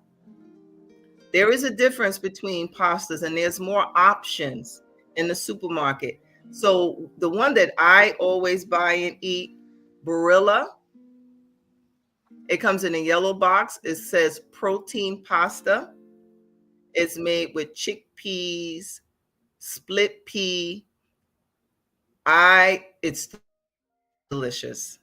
there is a difference between pastas, and there's more options in the supermarket. So the one that I always buy and eat, Barilla, it comes in a yellow box. It says protein pasta. It's made with chickpeas, split pea. It's delicious.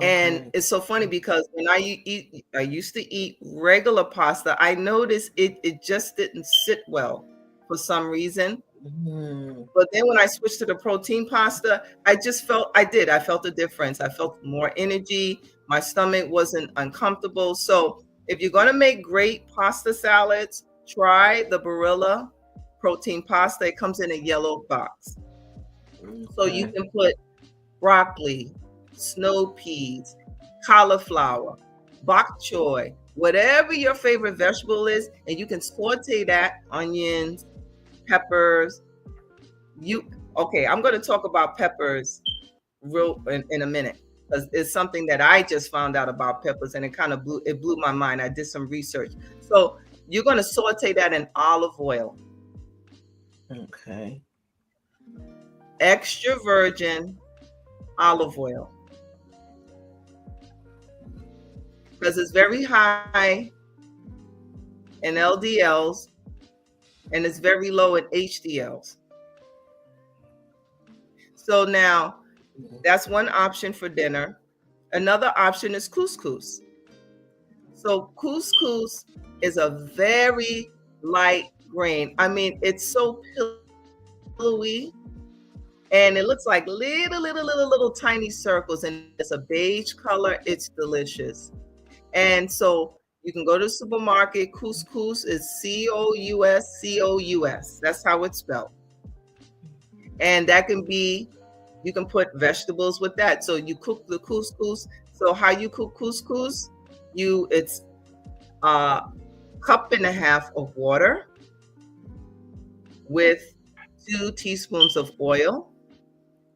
And it's so funny because when I used to eat regular pasta, I noticed it just didn't sit well for some reason. But then when I switched to the protein pasta, I felt a difference. I felt more energy. My stomach wasn't uncomfortable. So if you're going to make great pasta salads, try the Barilla protein pasta. It comes in a yellow box. So you can put broccoli, snow peas, cauliflower, bok choy, whatever your favorite vegetable is, and you can saute that, onions, peppers. I'm going to talk about peppers in a minute, because it's something that I just found out about peppers, and it blew my mind. I did some research. So you're going to saute that in olive oil. Okay. Extra virgin olive oil, because it's very high in LDLs and it's very low in HDLs. So now that's one option for dinner. Another option is couscous. So couscous is a very light grain. I mean, it's so pillowy, and it looks like little tiny circles, and it's a beige color. It's delicious. And so you can go to the supermarket. Couscous is COUSCOUS. That's how it's spelled. And that can be, you can put vegetables with that. So you cook the couscous. So how you cook couscous, it's a cup and a half of water with 2 teaspoons of oil.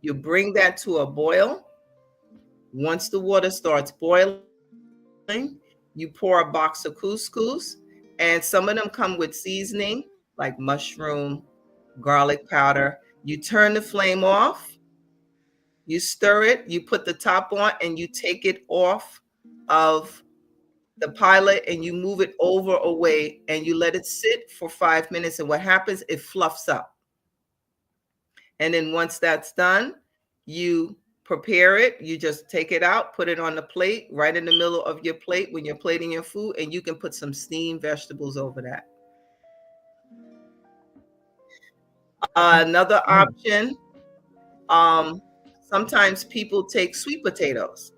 You bring that to a boil. Once the water starts boiling, you pour a box of couscous, and some of them come with seasoning like mushroom, garlic powder. You turn the flame off, you stir it, you put the top on, and you take it off of the pilot and you move it over away, and you let it sit for 5 minutes. And what happens, it fluffs up. And then once that's done, you prepare it. You just take it out, put it on the plate, right in the middle of your plate when you're plating your food, and you can put some steamed vegetables over that. Another option, sometimes people take sweet potatoes.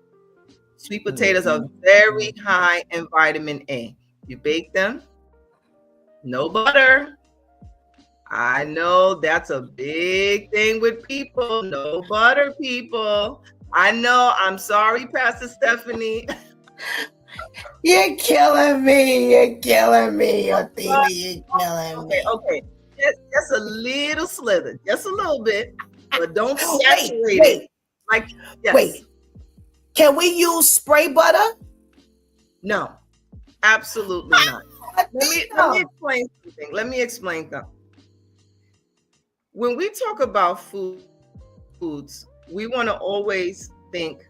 Sweet potatoes are very high in vitamin A. You bake them, no butter. I know that's a big thing with people. No butter, people. I know. I'm sorry, Pastor Stephanie. You're killing me. You're killing me, Athena. You're killing me. Okay. Just a little slither, just a little bit, but don't saturate it. Like, yes. Wait. Can we use spray butter? No, absolutely not. Let me explain something. Let me explain something. When we talk about foods, we want to always think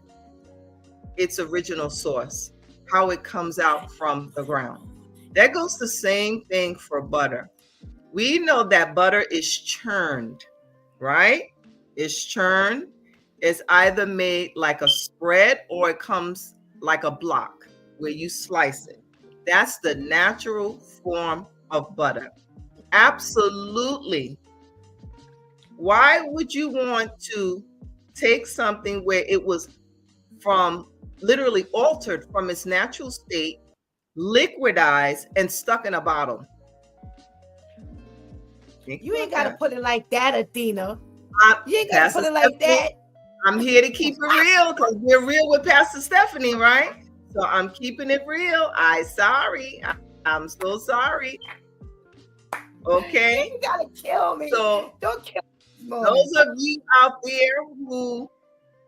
its original source, how it comes out from the ground. That goes the same thing for butter. We know that butter is churned, right? It's churned. It's either made like a spread or it comes like a block where you slice it. That's the natural form of butter. Absolutely. Why would you want to take something where it was literally altered from its natural state, liquidized, and stuck in a bottle? You ain't got to put it like that, Athena. You ain't got to put it like that. I'm here to keep it real, because we're real with Pastor Stephanie, right? So I'm keeping it real. I'm so sorry. Okay? You got to kill me. So don't kill me. Those of you out there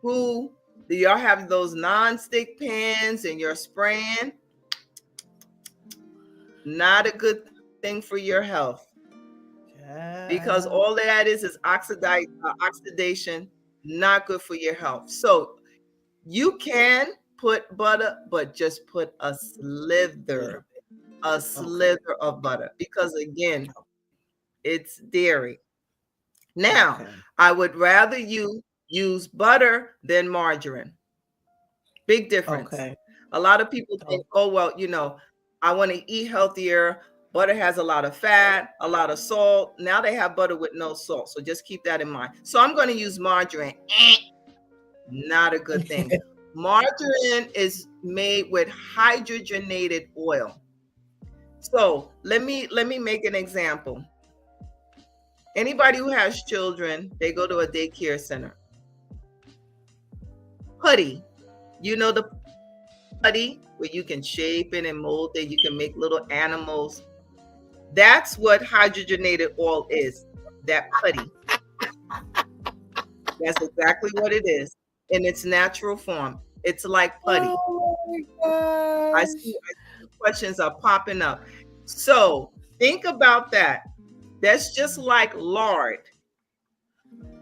who do y'all have those non-stick pans and you're spraying, not a good thing for your health. Because all that is oxidation, not good for your health. So you can put butter, but just put a slither of butter, because again, it's dairy. Now, I would rather you use butter than margarine. Big difference. Okay. A lot of people think, oh, well, I want to eat healthier. Butter has a lot of fat, a lot of salt. Now they have butter with no salt. So just keep that in mind. So I'm going to use margarine. Not a good thing. Margarine is made with hydrogenated oil. So let me make an example. Anybody who has children, they go to a daycare center. Putty, the putty where you can shape it and mold it, you can make little animals. That's what hydrogenated oil is, that putty. That's exactly what it is in its natural form. It's like putty. Oh my I see questions are popping up. So think about that. That's just like lard.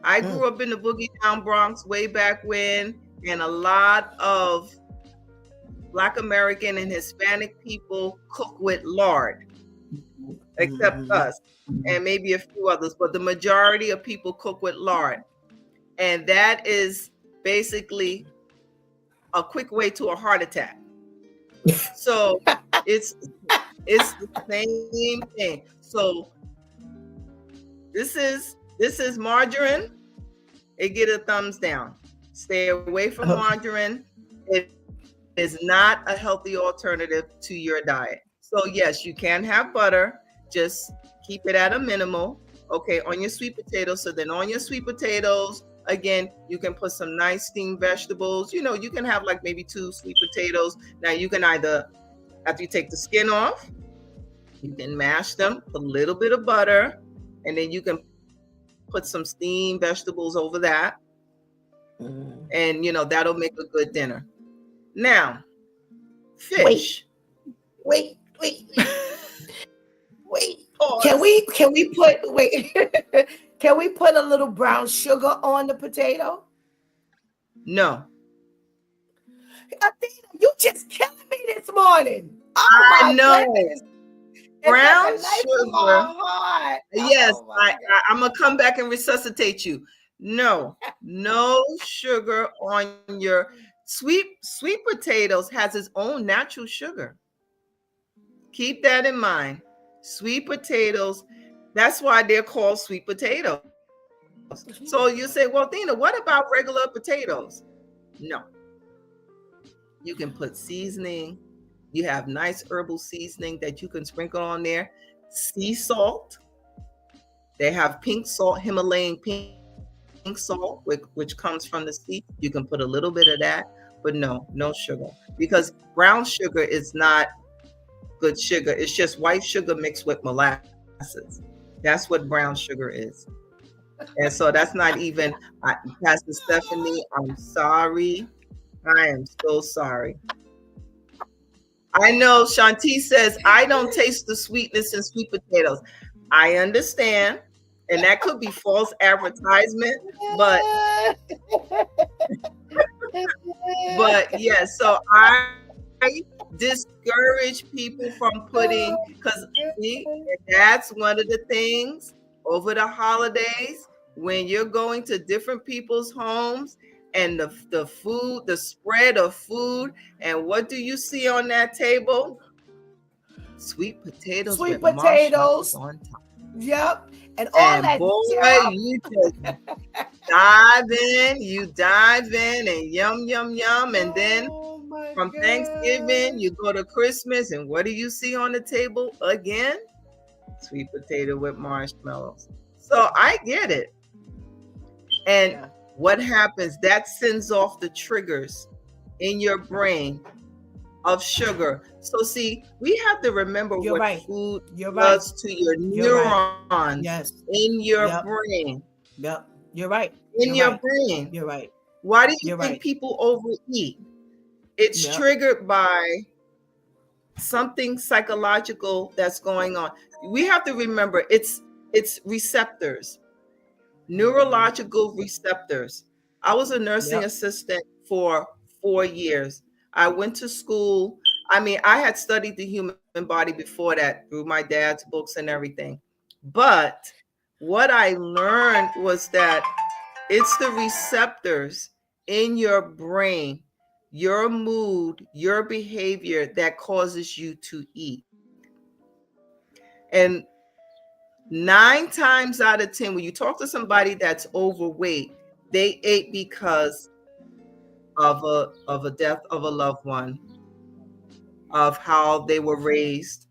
I grew up in the Boogie Down Bronx way back when, and a lot of Black American and Hispanic people cook with lard, except us and maybe a few others, but the majority of people cook with lard. And that is basically a quick way to a heart attack. So it's the same thing. So this is margarine. It get a thumbs down. Stay away from margarine. It is not a healthy alternative to your diet. So yes, you can have butter. Just keep it at a minimal. Okay, on your sweet potatoes. So then on your sweet potatoes, again, you can put some nice steamed vegetables. You can have like maybe 2 sweet potatoes. Now you can either, after you take the skin off, you can mash them, a little bit of butter, and then you can put some steamed vegetables over that. And that'll make a good dinner. Now, fish. Wait. Can we put can we put a little brown sugar on the potato? No. Athena, you just killing me this morning. Oh, I know. Goodness. Brown sugar. Yes, Oh I'm gonna come back and resuscitate you. No sugar on your sweet potatoes. Has its own natural sugar. Keep that in mind. Sweet potatoes, that's why they're called sweet potatoes. So you say, well, Dina, what about regular potatoes? No. You can put seasoning. You have nice herbal seasoning that you can sprinkle on there. Sea salt. They have pink salt, Himalayan pink salt, which comes from the sea. You can put a little bit of that, but no sugar. Because brown sugar is not good sugar. It's just white sugar mixed with molasses. That's what brown sugar is. And so that's not even, Pastor Stephanie, I'm sorry. I am so sorry. I know Shanti says, I don't taste the sweetness in sweet potatoes. I understand. And that could be false advertisement, but yes, so I discourage people from putting, because that's one of the things over the holidays when you're going to different people's homes and the food, the spread of food, and what do you see on that table? Sweet potatoes with marshmallows on top. Yep. And all that. Boy, you just dive in and yum. And then from Thanksgiving, you go to Christmas, and what do you see on the table again? Sweet potato with marshmallows. So I get it. And what happens? That sends off the triggers in your brain of sugar. So see, we have to remember what food does to your neurons in your brain. Yep, you're right. In your brain. You're right. Why do you think people overeat? It's triggered by something psychological that's going on. We have to remember it's receptors, neurological receptors. I was a nursing assistant for 4 years. I went to school. I mean, I had studied the human body before that through my dad's books and everything. But what I learned was that it's the receptors in your brain your mood, your behavior that causes you to eat. And 9 times out of 10, when you talk to somebody that's overweight, they ate because of a death of a loved one, of how they were raised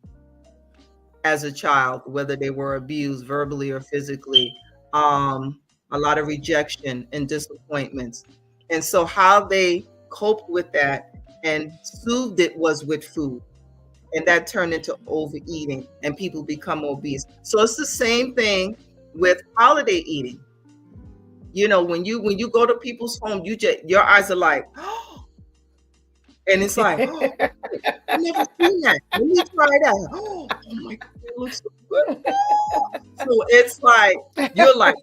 as a child, whether they were abused verbally or physically, a lot of rejection and disappointments. And so how they coped with that and soothed it was with food. And that turned into overeating, and people become obese. So it's the same thing with holiday eating. You know, when you go to people's home, your eyes are like, oh, and it's like, oh, I've never seen that. Let me try that. Oh my God, it looks so good. So it's like, you're like,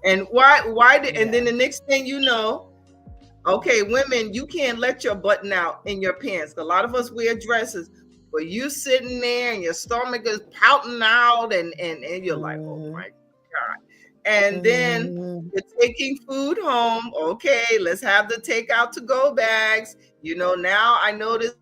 and and then the next thing you know, okay, women, you can't let your button out in your pants. A lot of us wear dresses, but you sitting there and your stomach is pouting out, and you're like, oh my God. And then you're taking food home. Okay, let's have the takeout to go bags. You know, now I notice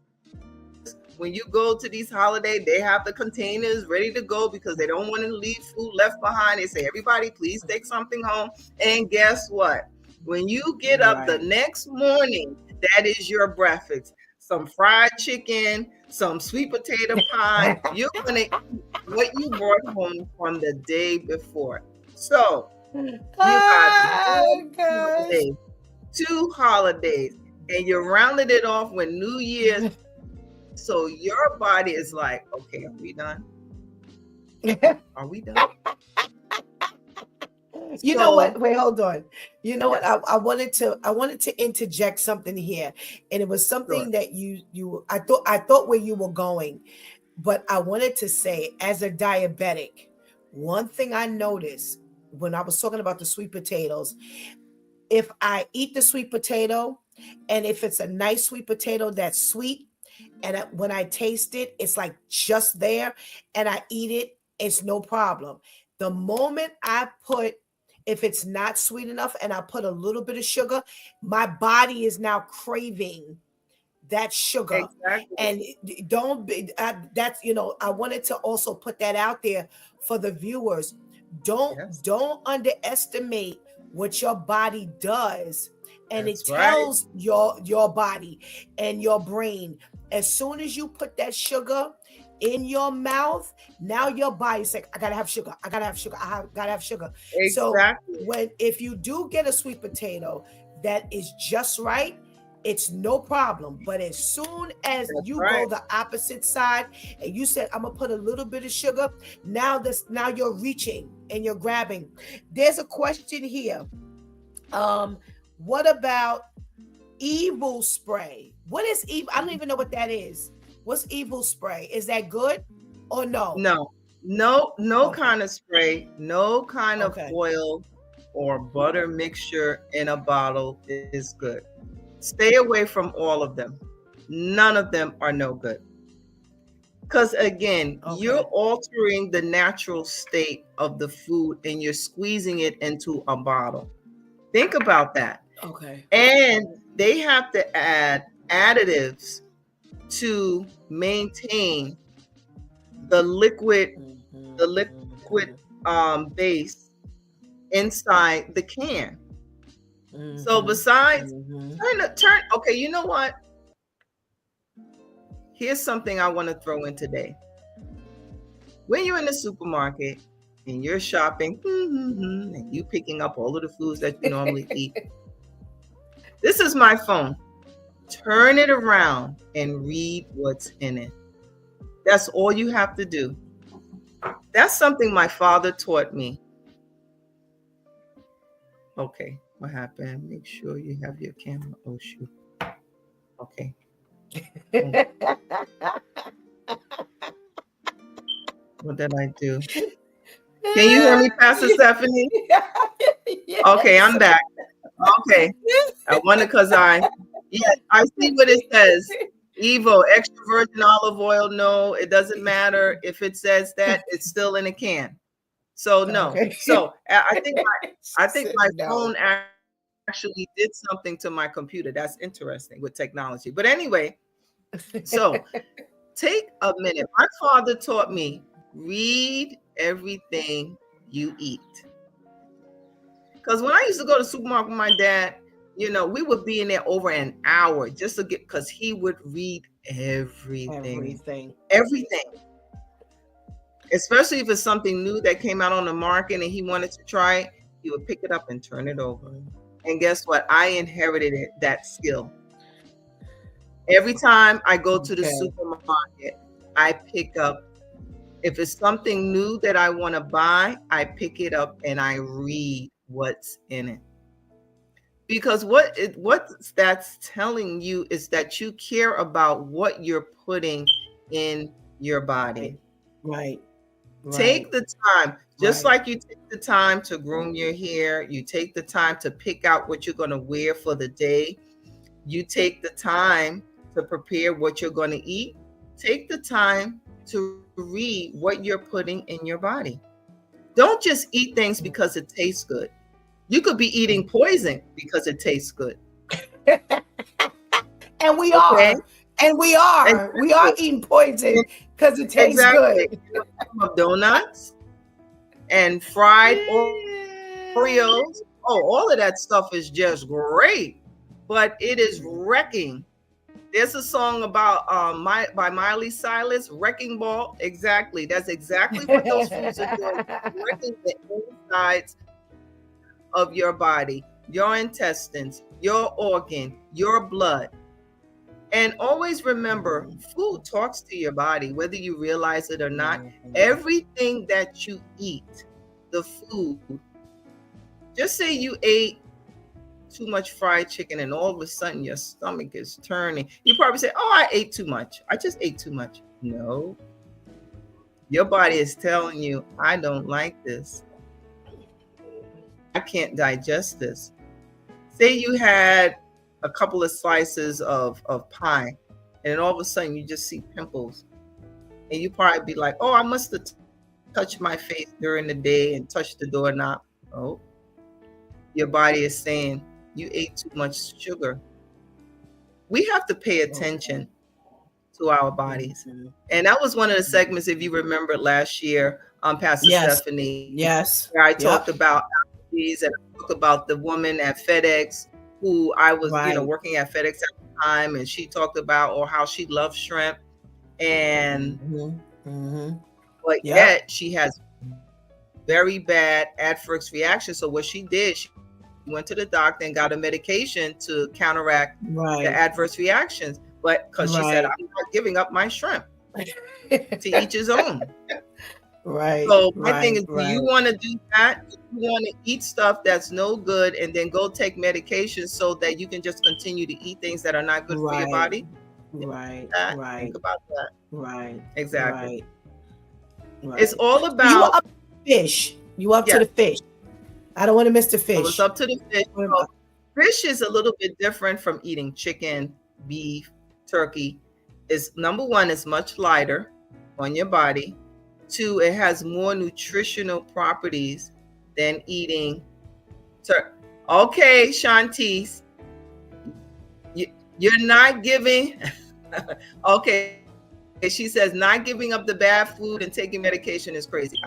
when you go to these holidays, they have the containers ready to go because they don't want to leave food left behind. They say, everybody, please take something home. And guess what? When you get up the next morning, that is your breakfast. Some fried chicken, some sweet potato pie. You're going to eat what you brought home from the day before. So you got 2 holidays, and you're rounding it off with New Year's. So your body is like, okay, are we done? Are we done? You know what? Wait, hold on. You know what? I wanted to interject something here, and it was something that I thought where you were going, but I wanted to say, as a diabetic, one thing I noticed when I was talking about the sweet potatoes, if I eat the sweet potato, and if it's a nice sweet potato that's sweet, and when I taste it, it's like just there, and I eat it, it's no problem. The moment if it's not sweet enough and I put a little bit of sugar, my body is now craving that sugar. Exactly. And I wanted to also put that out there for the viewers. Don't underestimate what your body does. And it tells your body and your brain, as soon as you put that sugar in your mouth, now your body's like, I gotta have sugar. I gotta have sugar. I gotta have sugar. Exactly. So if you do get a sweet potato that is just right, it's no problem. But as soon as you go the opposite side and you said, I'm gonna put a little bit of sugar, now you're reaching and you're grabbing. There's a question here. What about evil spray? What is evil? I don't even know what that is. What's evil spray? Is that good or no? No kind of spray, no kind of oil or butter mixture in a bottle is good. Stay away from all of them. None of them are no good. Because again, you're altering the natural state of the food and you're squeezing it into a bottle. Think about that. Okay. And they have to add additives to maintain the liquid base inside the can. So besides turn, okay, you know what? Here's something I want to throw in today. When you're in the supermarket and you're shopping and you picking up all of the foods that you normally eat, this is my phone. Turn it around and read what's in it. That's all you have to do. That's something my father taught me. Okay, what happened? Make sure you have your camera. Oh, shoot. Okay. What did I do? Can you hear me, Pastor Stephanie? Yes. Okay, I'm back. Okay. I wonder because I see what it says. Evil, extra virgin olive oil. No, it doesn't matter if it says that, it's still in a can. So no. So I think my phone actually did something to my computer. That's interesting with technology. But anyway, so take a minute. My father taught me, read everything you eat. Because when I used to go to the supermarket with my dad, we would be in there over an hour just to get, because he would read everything. Especially if it's something new that came out on the market and he wanted to try it, he would pick it up and turn it over. And guess what? I inherited that skill. Every time I go to the supermarket, I pick up, if it's something new that I want to buy, I pick it up and I read what's in it. Because what that's telling you is that you care about what you're putting in your body. Right. Take the time, just like you take the time to groom your hair, you take the time to pick out what you're going to wear for the day, you take the time to prepare what you're going to eat, take the time to read what you're putting in your body. Don't just eat things because it tastes good. You could be eating poison because it tastes good. And we are. And we are. We are eating poison because it tastes good. Donuts and fried Oreos. Oh, all of that stuff is just great, but it is wrecking. There's a song about by Miley Cyrus, Wrecking Ball. Exactly. That's exactly what those foods are doing. Wrecking the insides of your body, your intestines, your organ, your blood. And always remember, food talks to your body, whether you realize it or not. Everything that you eat, the food, just say you ate too much fried chicken and all of a sudden your stomach is turning. You probably say, oh, I ate too much. I just ate too much. No. Your body is telling you, I don't like this. I can't digest this. Say you had a couple of slices of pie and then all of a sudden you just see pimples. And you probably be like, oh, I must have touched my face during the day and touched the doorknob. Oh, your body is saying, you ate too much sugar. We have to pay attention to our bodies. And that was one of the segments, if you remember last year, Pastor Stephanie. Yes. Where I talked about allergies and I talked about the woman at FedEx who I was, working at FedEx at the time. And she talked about how she loves shrimp. And but yet she has very bad adverse reaction. So what she did, she went to the doctor and got a medication to counteract the adverse reactions. But because she said, I'm not giving up my shrimp. To each his own. So my thing is, do you want to do that? Do you want to eat stuff that's no good and then go take medication so that you can just continue to eat things that are not good for your body? Think about that. Exactly. It's all about you up to the fish. You up to the fish. I don't want to miss the fish. So it's up to the fish. So fish is a little bit different from eating chicken, beef, turkey. Is number one, it's much lighter on your body. Two, it has more nutritional properties than eating turkey. Okay, Shantice, you're not giving. Okay, she says not giving up the bad food and taking medication is crazy.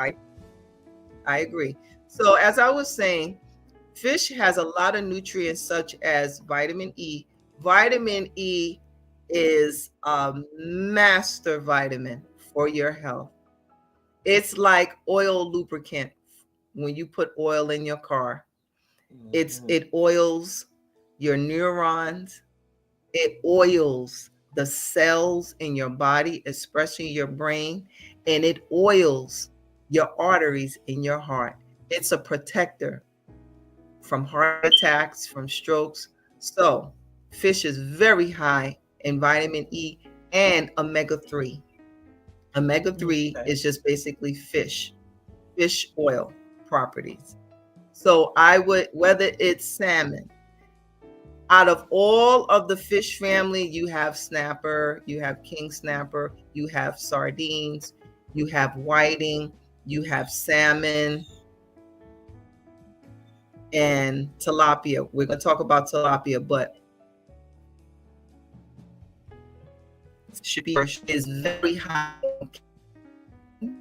I agree. So as I was saying, fish has a lot of nutrients such as vitamin E. Vitamin E is a master vitamin for your health. It's like oil lubricant. When you put oil in your car, it oils your neurons. It oils the cells in your body, especially your brain, and it oils your arteries in your heart. It's a protector from heart attacks, from strokes. So fish is very high in vitamin E and omega-3. Omega-3 is just basically fish oil properties. So I would, whether it's salmon, out of all of the fish family, you have snapper, you have king snapper, you have sardines, you have whiting, you have salmon. and tilapia. We're going to talk about tilapia, but should be is very high in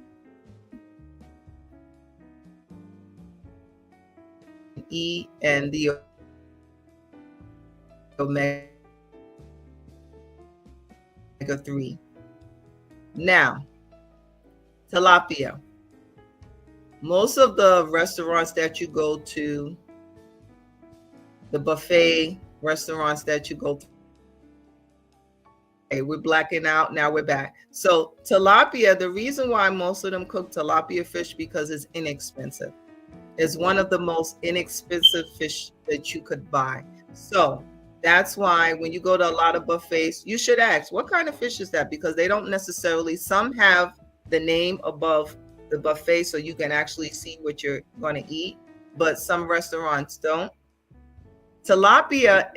E and the omega-3. Now, tilapia. Most of the restaurants that you go to, the buffet restaurants that you go to, okay, we're blacking out, now we're back. So tilapia, the reason why most of them cook tilapia fish because it's inexpensive. It's one of the most inexpensive fish that you could buy. So that's why when you go to a lot of buffets, you should ask, what kind of fish is that? Because they don't necessarily, some have the name above the buffet so you can actually see what you're going to eat, but some restaurants don't. Tilapia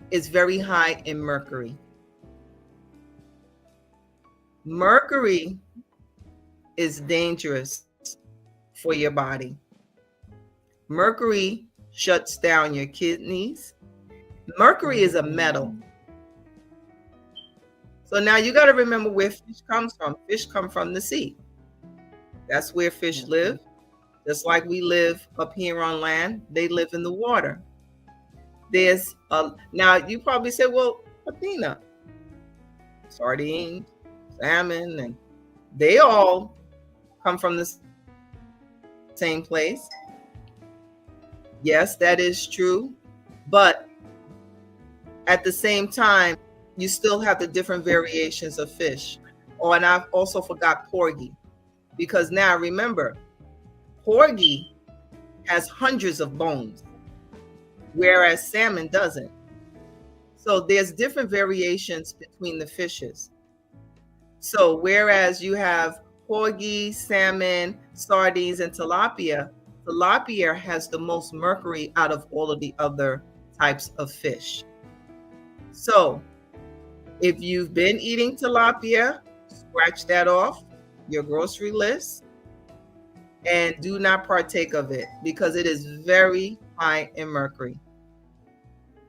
is very high in mercury. Mercury is dangerous for your body. Mercury shuts down your kidneys. Mercury is a metal. So now you got to remember where fish comes from. Fish come from the sea. That's where fish live. Just like we live up here on land, they live in the water. There's now you probably say, well, Athena, sardines, salmon, and they all come from the same place. Yes, that is true. But at the same time, you still have the different variations of fish. Oh, and I've also forgot porgy. Because now remember, porgy has hundreds of bones, whereas salmon doesn't. So there's different variations between the fishes. So whereas you have porgy, salmon, sardines, and tilapia, tilapia has the most mercury out of all of the other types of fish. So if you've been eating tilapia, scratch that off your grocery list and do not partake of it because it is very high in mercury.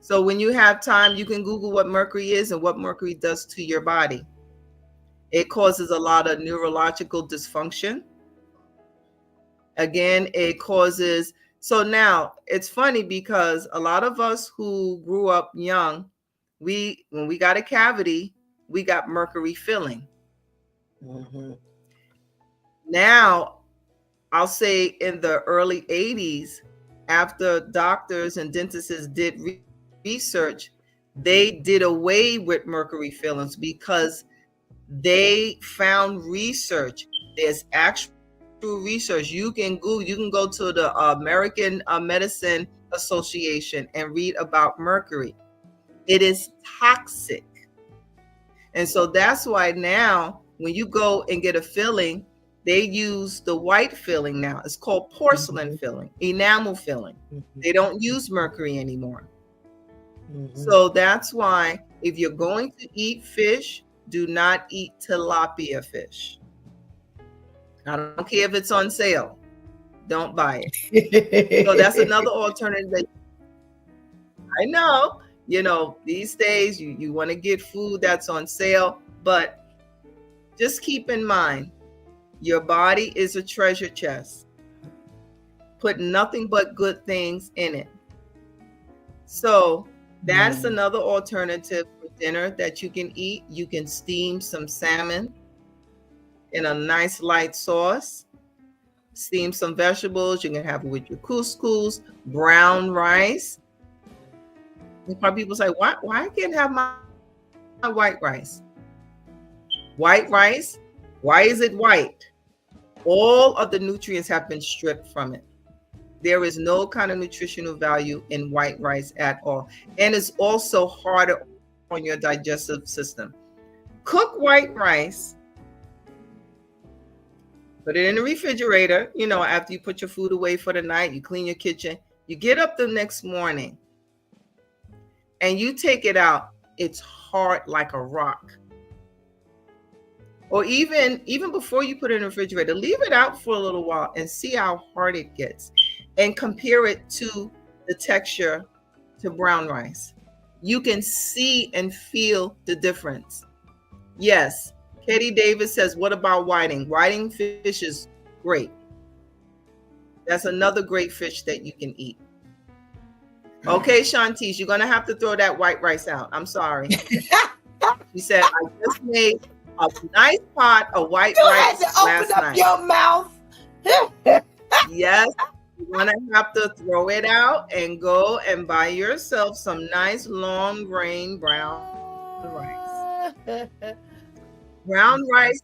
So when you have time, you can Google what mercury is and what mercury does to your body. It causes a lot of neurological dysfunction. Again, it causes, so now it's funny because a lot of us who grew up young, when we got a cavity, we got mercury filling. Mm-hmm. Now, I'll say in the early 80s, after doctors and dentists did research, they did away with mercury fillings because they found research. There's actual research. You can go to the American Medicine Association and read about mercury. It is toxic. And so that's why now when you go and get a filling, they use the white filling now. It's called porcelain filling, enamel filling. They don't use mercury anymore. So that's why if you're going to eat fish, do not eat tilapia fish. I don't care if it's on sale. Don't buy it. So that's another alternative. I know, these days you want to get food that's on sale, but just keep in mind, your body is a treasure chest. Put nothing but good things in it. So that's another alternative for dinner that you can eat. You can steam some salmon in a nice light sauce. Steam some vegetables. You can have it with your couscous, brown rice. And probably people say, why I can't have my white rice? White rice, why is it white? All of the nutrients have been stripped from it. There is no kind of nutritional value in white rice at all. And it's also harder on your digestive system. Cook white rice, put it in the refrigerator, after you put your food away for the night, you clean your kitchen, you get up the next morning and you take it out, it's hard like a rock. Or even before you put it in the refrigerator, leave it out for a little while and see how hard it gets. And compare it to the texture to brown rice. You can see and feel the difference. Yes, Katie Davis says, what about whiting? Whiting fish is great. That's another great fish that you can eat. Okay, Shantice, you're going to have to throw that white rice out. I'm sorry. She said, I just made a nice pot of white rice last night. You had to open up your mouth. Yes, you're going to have to throw it out and go and buy yourself some nice long grain brown rice. Brown rice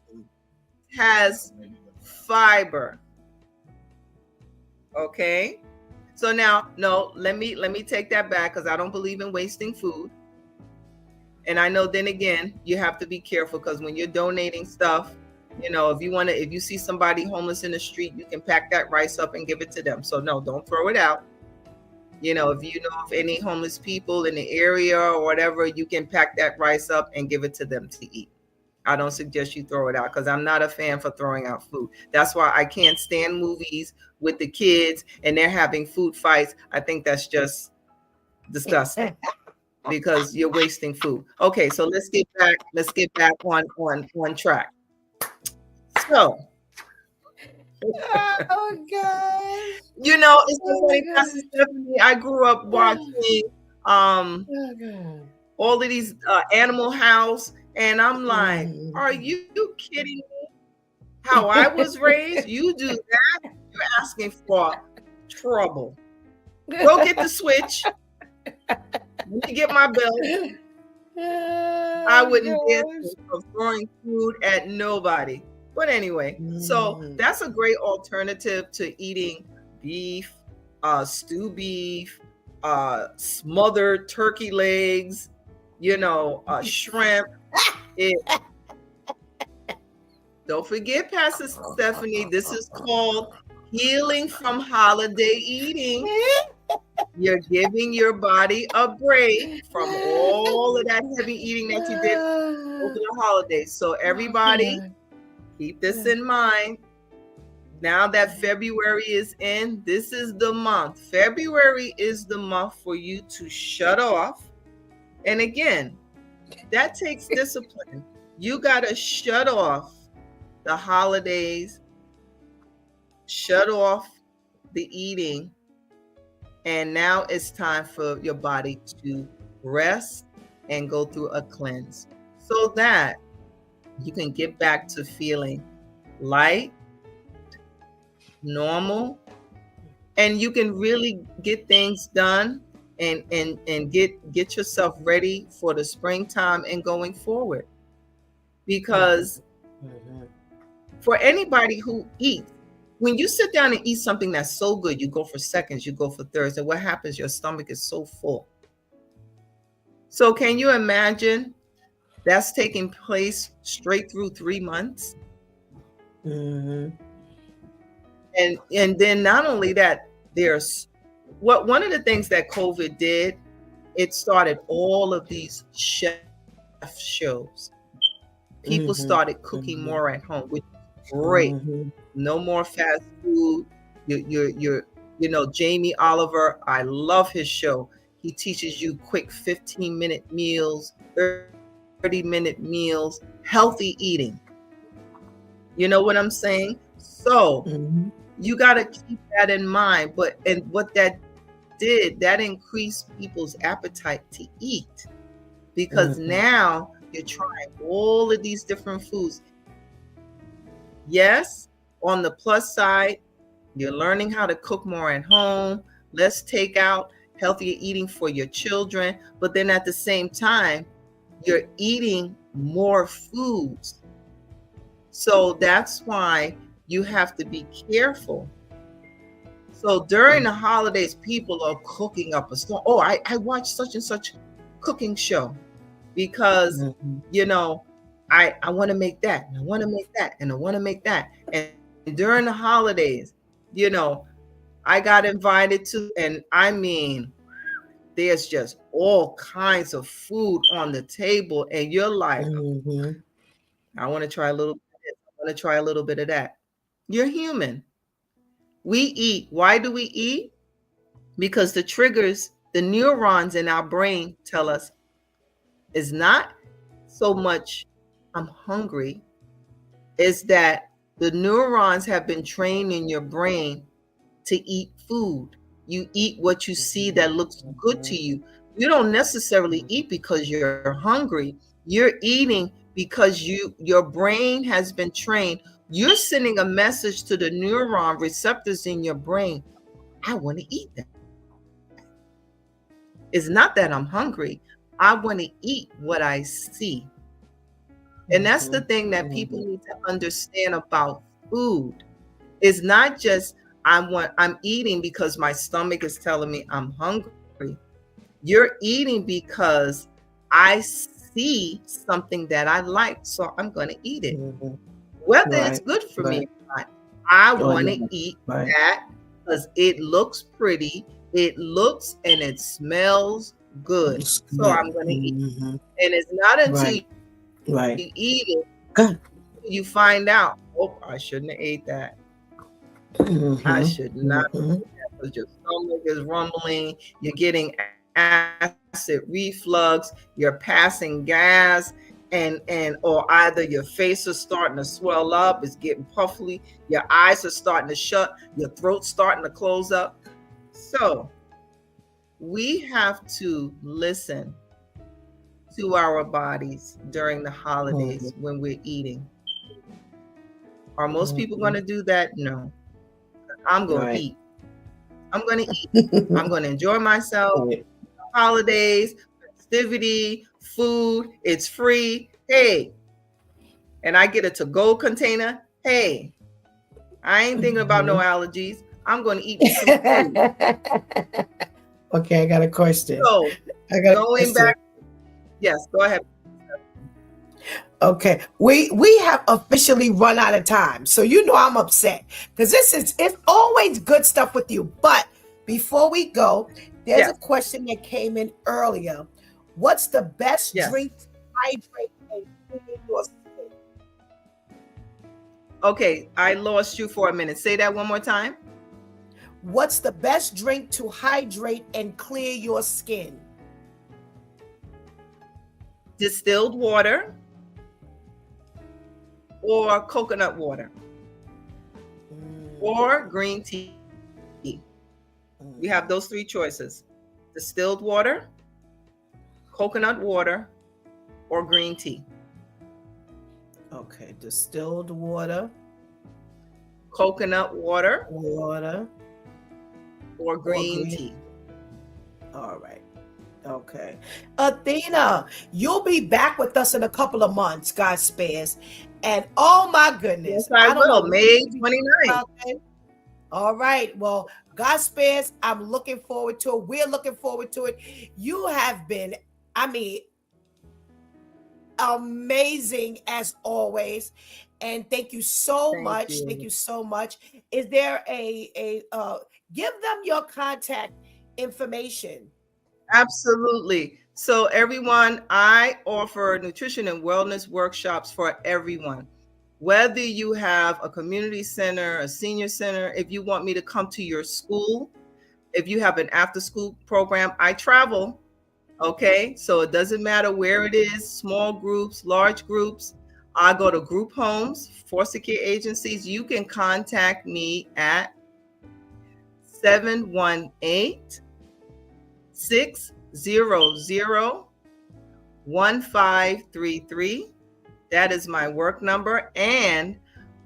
has fiber. Okay? So now, no, let me take that back because I don't believe in wasting food. And I know then again, you have to be careful because when you're donating stuff, you know, if you see somebody homeless in the street, you can pack that rice up and give it to them. So no, don't throw it out. You know, if you know of any homeless people in the area or whatever, you can pack that rice up and give it to them to eat. I don't suggest you throw it out because I'm not a fan for throwing out food. That's why I can't stand movies with the kids and they're having food fights. I think that's just disgusting because you're wasting food. Okay, so let's get back on track. So, oh God. You know, it's funny, Pastor Stephanie. I grew up watching all of these Animal House, and I'm like, are you kidding me? How I was raised, you do that, you're asking for trouble. Go get the switch. Let me get my belt. I wouldn't dare of throwing food at nobody. But anyway, so that's a great alternative to eating beef, stew beef, smothered turkey legs, you know, shrimp. Don't forget, Pastor Stephanie, this is called healing from holiday eating. You're giving your body a break from all of that heavy eating that you did over the holidays. So everybody, keep this in mind. Now that February is in, this is the month. February is the month for you to shut off. And again, that takes discipline. You got to shut off the holidays, shut off the eating. And now it's time for your body to rest and go through a cleanse so that you can get back to feeling light, normal, and you can really get things done and get yourself ready for the springtime and going forward. Because for anybody who eats, when you sit down and eat something that's so good, you go for seconds, you go for thirds, and what happens? Your stomach is so full. So can you imagine that's taking place straight through 3 months? And then not only that, there's one of the things that COVID did, it started all of these chef shows. People started cooking more at home, which is great. No more fast food. You know, Jamie Oliver, I love his show. He teaches you quick 15-minute meals, 30-minute meals, healthy eating. You know what I'm saying? So you got to keep that in mind. And what that did, that increased people's appetite to eat, because now you're trying all of these different foods. Yes, on the plus side, you're learning how to cook more at home, less takeout, healthier eating for your children. But then at the same time, you're eating more foods. So that's why you have to be careful. So during the holidays, people are cooking up a storm. Oh, I watched such and such cooking show because, you know, I want to make that, and I want to make that, and I want to make that. And during the holidays, you know, I got invited to, and I mean, there's just all kinds of food on the table, and you're like, I want to try a little bit of this, I want to try a little bit of that. You're human. We eat. Why do we eat? because the triggers, the neurons in our brain tell us is not so much I'm hungry, is that the neurons have been trained in your brain to eat food. You eat what you see that looks good to you. You don't necessarily eat because you're hungry. You're eating because your brain has been trained. You're sending a message to the neuron receptors in your brain. I want to eat that. It's not that I'm hungry. I want to eat what I see. And that's the thing that people need to understand about food. It's not just I'm eating because my stomach is telling me I'm hungry. You're eating because I see something that I like, so I'm going to eat it. Whether it's good for me or not, I want to eat that because it looks pretty, it looks and it smells good. So I'm going to eat it. And it's not until you eat it, you find out, oh, I shouldn't have ate that. I should not because your stomach is rumbling, you're getting acid reflux, you're passing gas, and or either your face is starting to swell up, it's getting puffy, your eyes are starting to shut, your throat's starting to close up. So we have to listen to our bodies during the holidays when we're eating. Are most people going to do that? No. I'm going to eat. I'm going to eat. I'm going to enjoy myself. Holidays, festivity, food, it's free. Hey, and I get a to-go container. Hey, I ain't thinking about no allergies. I'm going to eat me some food. Okay, I got a question. So, going back. Yes, go ahead. Okay, we have officially run out of time, so you know I'm upset because it's always good stuff with you. But before we go, there's a question that came in earlier. What's the best drink to hydrate and clean your skin? Okay, I lost you for a minute. Say that one more time. What's the best drink to hydrate and clear your skin? Distilled water or coconut water or green tea. We have those three choices: distilled water, coconut water, or green tea. Okay, distilled water, coconut water, or green tea. All right. Okay. Athena, you'll be back with us in a couple of months, God spares. And oh my goodness. Yes, I will. May 29th. Okay. All right. Well, God spares. I'm looking forward to it. We're looking forward to it. You have been, amazing as always. And thank you so much. Thank you so much. Is there give them your contact information? Absolutely. So everyone, I offer nutrition and wellness workshops for everyone. Whether you have a community center, a senior center, if you want me to come to your school, if you have an after school program, I travel. Okay. So it doesn't matter where it is, small groups, large groups. I go to group homes, foster care agencies. You can contact me at 718-600-1533. That is my work number. And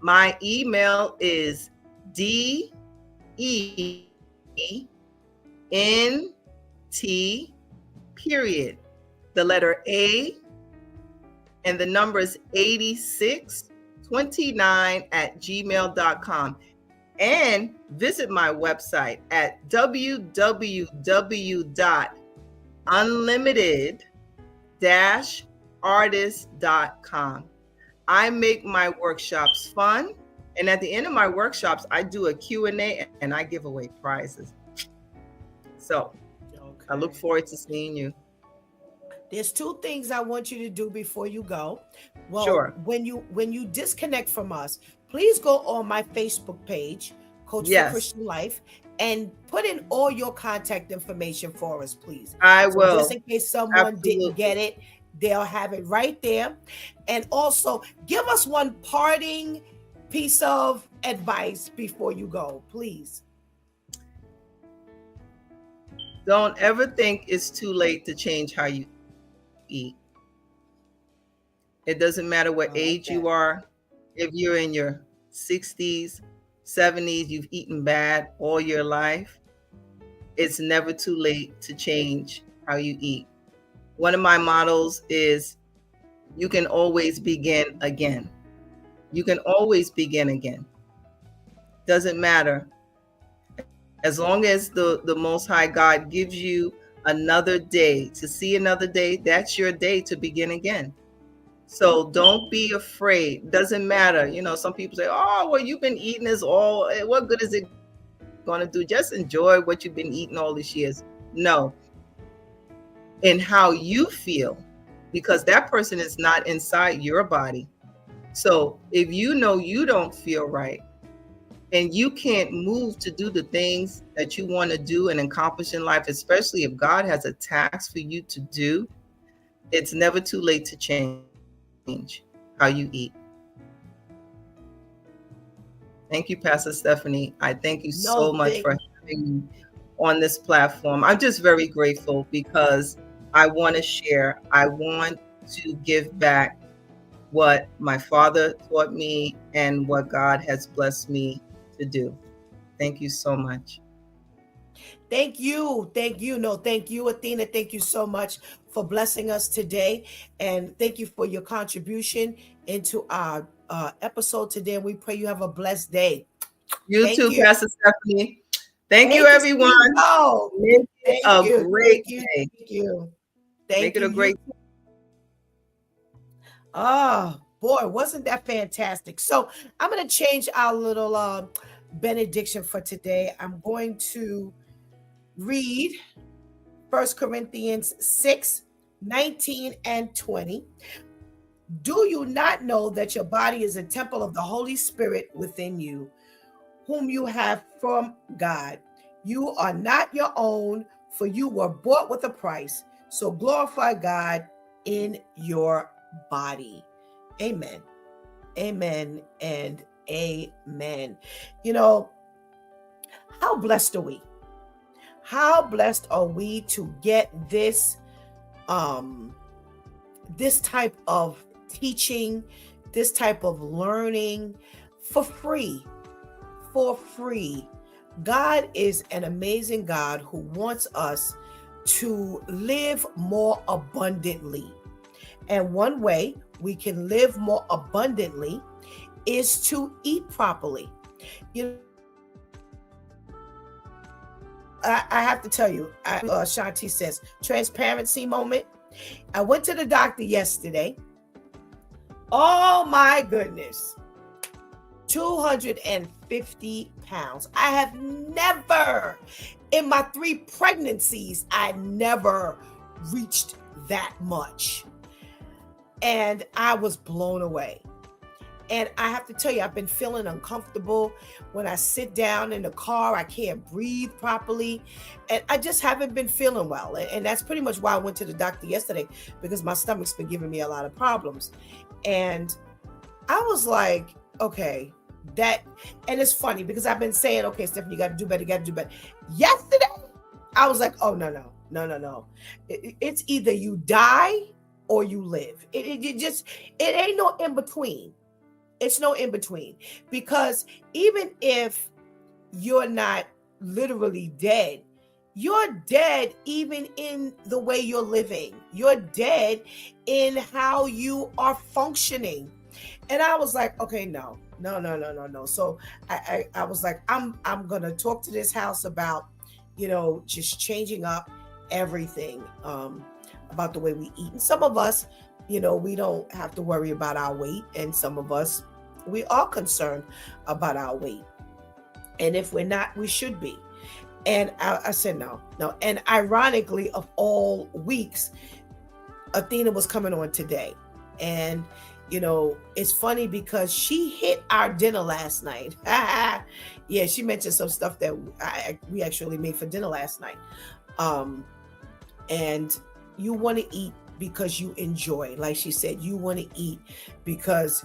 my email is DENT, period. The letter A and the number is 8629@gmail.com. And visit my website at www.unlimited-artist.com. I make my workshops fun. And at the end of my workshops, I do a Q&A and I give away prizes. So I look forward to seeing you. There's two things I want you to do before you go. Well, sure. When you disconnect from us, please go on my Facebook page, Coach for Christian Life, and put in all your contact information for us, please. I So will. just in case someone didn't get it, they'll have it right there. And also give us one parting piece of advice before you go, please. Don't ever think it's too late to change how you eat. It doesn't matter what age you are. If you're in your 60s, 70s, you've eaten bad all your life, it's never too late to change how you eat. One of my mottos is, you can always begin again. You can always begin again. Doesn't matter. As long as the Most High God gives you another day to see another day, that's your day to begin again. So don't be afraid. Doesn't matter. You know, some people say, oh, well, you've been eating this all. What good is it going to do? Just enjoy what you've been eating all these years. No. And how you feel, because that person is not inside your body. So if you know you don't feel right and you can't move to do the things that you want to do and accomplish in life, especially if God has a task for you to do, it's never too late to change how you eat. Thank you, Pastor Stephanie. I thank you so much for having me on this platform. I'm just very grateful because I want to share. I want to give back what my father taught me and what God has blessed me to do. Thank you so much. Thank you. Thank you. No, thank you, Athena. Thank you so much for blessing us today. And thank you for your contribution into our episode today. And we pray you have a blessed day. You too, Pastor Stephanie. Thank you, everyone. Make it a great day. Thank you. Make it a great day. Oh, boy, wasn't that fantastic? So I'm going to change our little benediction for today. I'm going to read 1 Corinthians 6, 19 and 20. Do you not know that your body is a temple of the Holy Spirit within you, whom you have from God? You are not your own, for you were bought with a price. So glorify God in your body. Amen. Amen and amen. You know, how blessed are we? How blessed are we to get this this type of teaching, this type of learning for free. For free. God is an amazing God who wants us to live more abundantly. And one way we can live more abundantly is to eat properly. You know, I have to tell you, Shanti says, transparency moment. I went to the doctor yesterday. Oh my goodness. 250 pounds. I have never, in my 3 pregnancies, I never reached that much. And I was blown away. And I have to tell you, I've been feeling uncomfortable. When I sit down in the car, I can't breathe properly. And I just haven't been feeling well. And that's pretty much why I went to the doctor yesterday, because my stomach's been giving me a lot of problems. And I was like, okay, and it's funny because I've been saying, okay, Stephanie, you got to do better, Yesterday, I was like, oh, no. It's either you die or you live. It ain't no in between. It's no in between, because even if you're not literally dead, you're dead even in the way you're living. You're dead in how you are functioning. And I was like, okay, no. So I was like, I'm going to talk to this house about, just changing up everything about the way we eat. And some of us, we don't have to worry about our weight. And some of us, we are concerned about our weight. And if we're not, we should be. And I said, no. And ironically, of all weeks, Athena was coming on today. And, it's funny because she hit our dinner last night. Yeah, she mentioned some stuff that we actually made for dinner last night. And you want to eat because you enjoy. Like she said, you want to eat because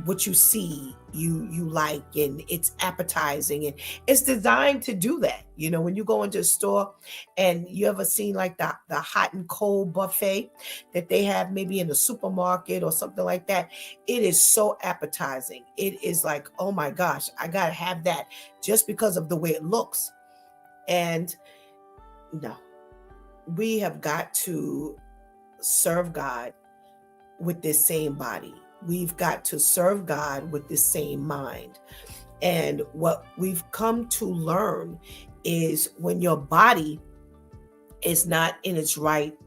what you see you like, and it's appetizing, and it's designed to do that. When you go into a store, and you ever seen like the hot and cold buffet that they have maybe in the supermarket or something like that, it is so appetizing. It is like, oh my gosh, I gotta have that just because of the way it looks. And no, we have got to serve God with this same body. We've got to serve God with the same mind. And what we've come to learn is when your body is not in its right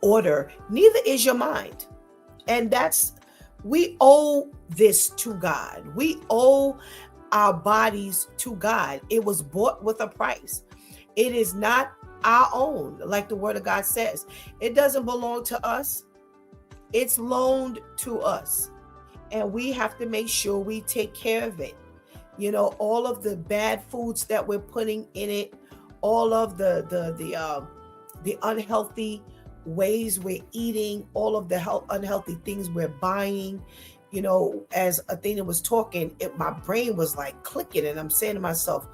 order, neither is your mind. And we owe this to God. We owe our bodies to God. It was bought with a price. It is not our own, like the word of God says. It doesn't belong to us. It's loaned to us. And we have to make sure we take care of it. All of the bad foods that we're putting in it, all of the unhealthy ways we're eating, all of the unhealthy things we're buying. As Athena was talking, my brain was like clicking, and I'm saying to myself,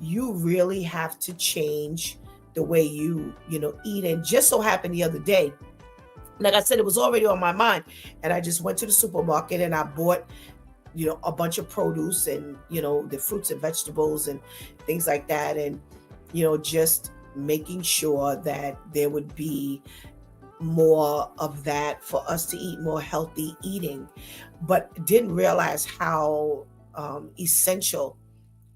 you really have to change the way you eat. And just so happened the other day, like I said, it was already on my mind, and I just went to the supermarket and I bought a bunch of produce and the fruits and vegetables and things like that, and just making sure that there would be more of that for us to eat, more healthy eating. But didn't realize how essential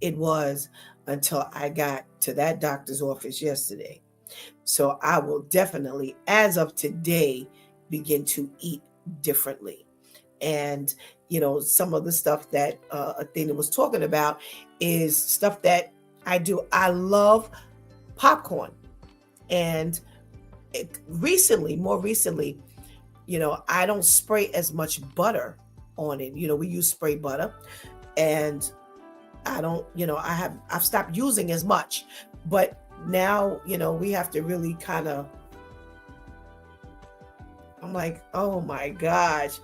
it was until I got to that doctor's office yesterday. So I will definitely, as of today, begin to eat differently. And, some of the stuff that Athena was talking about is stuff that I do. I love popcorn. And more recently, I don't spray as much butter on it. We use spray butter, and I don't, I've stopped using as much, but now, we have to really kind of, I'm like, oh my gosh,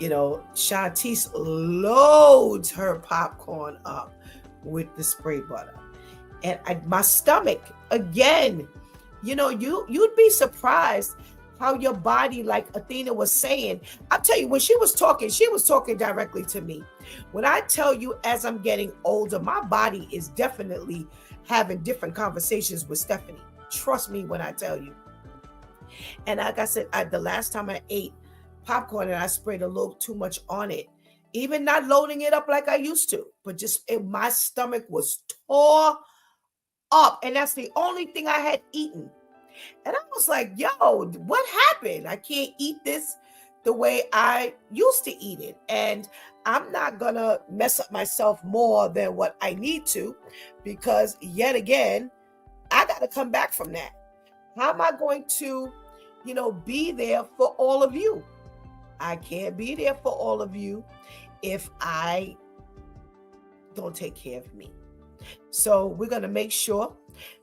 Shantice loads her popcorn up with the spray butter. And my stomach, again, you'd be surprised how your body, like Athena was saying, I'll tell you, when she was talking directly to me. When I tell you, as I'm getting older, my body is definitely having different conversations with Stephanie. Trust me when I tell you. And like I said, the last time I ate popcorn and I sprayed a little too much on it, even not loading it up like I used to, but just my stomach was tore up. And that's the only thing I had eaten. And I was like, yo, what happened? I can't eat this the way I used to eat it. And I'm not going to mess up myself more than what I need to, because yet again, I got to come back from that. How am I going to, be there for all of you? I can't be there for all of you if I don't take care of me. So we're going to make sure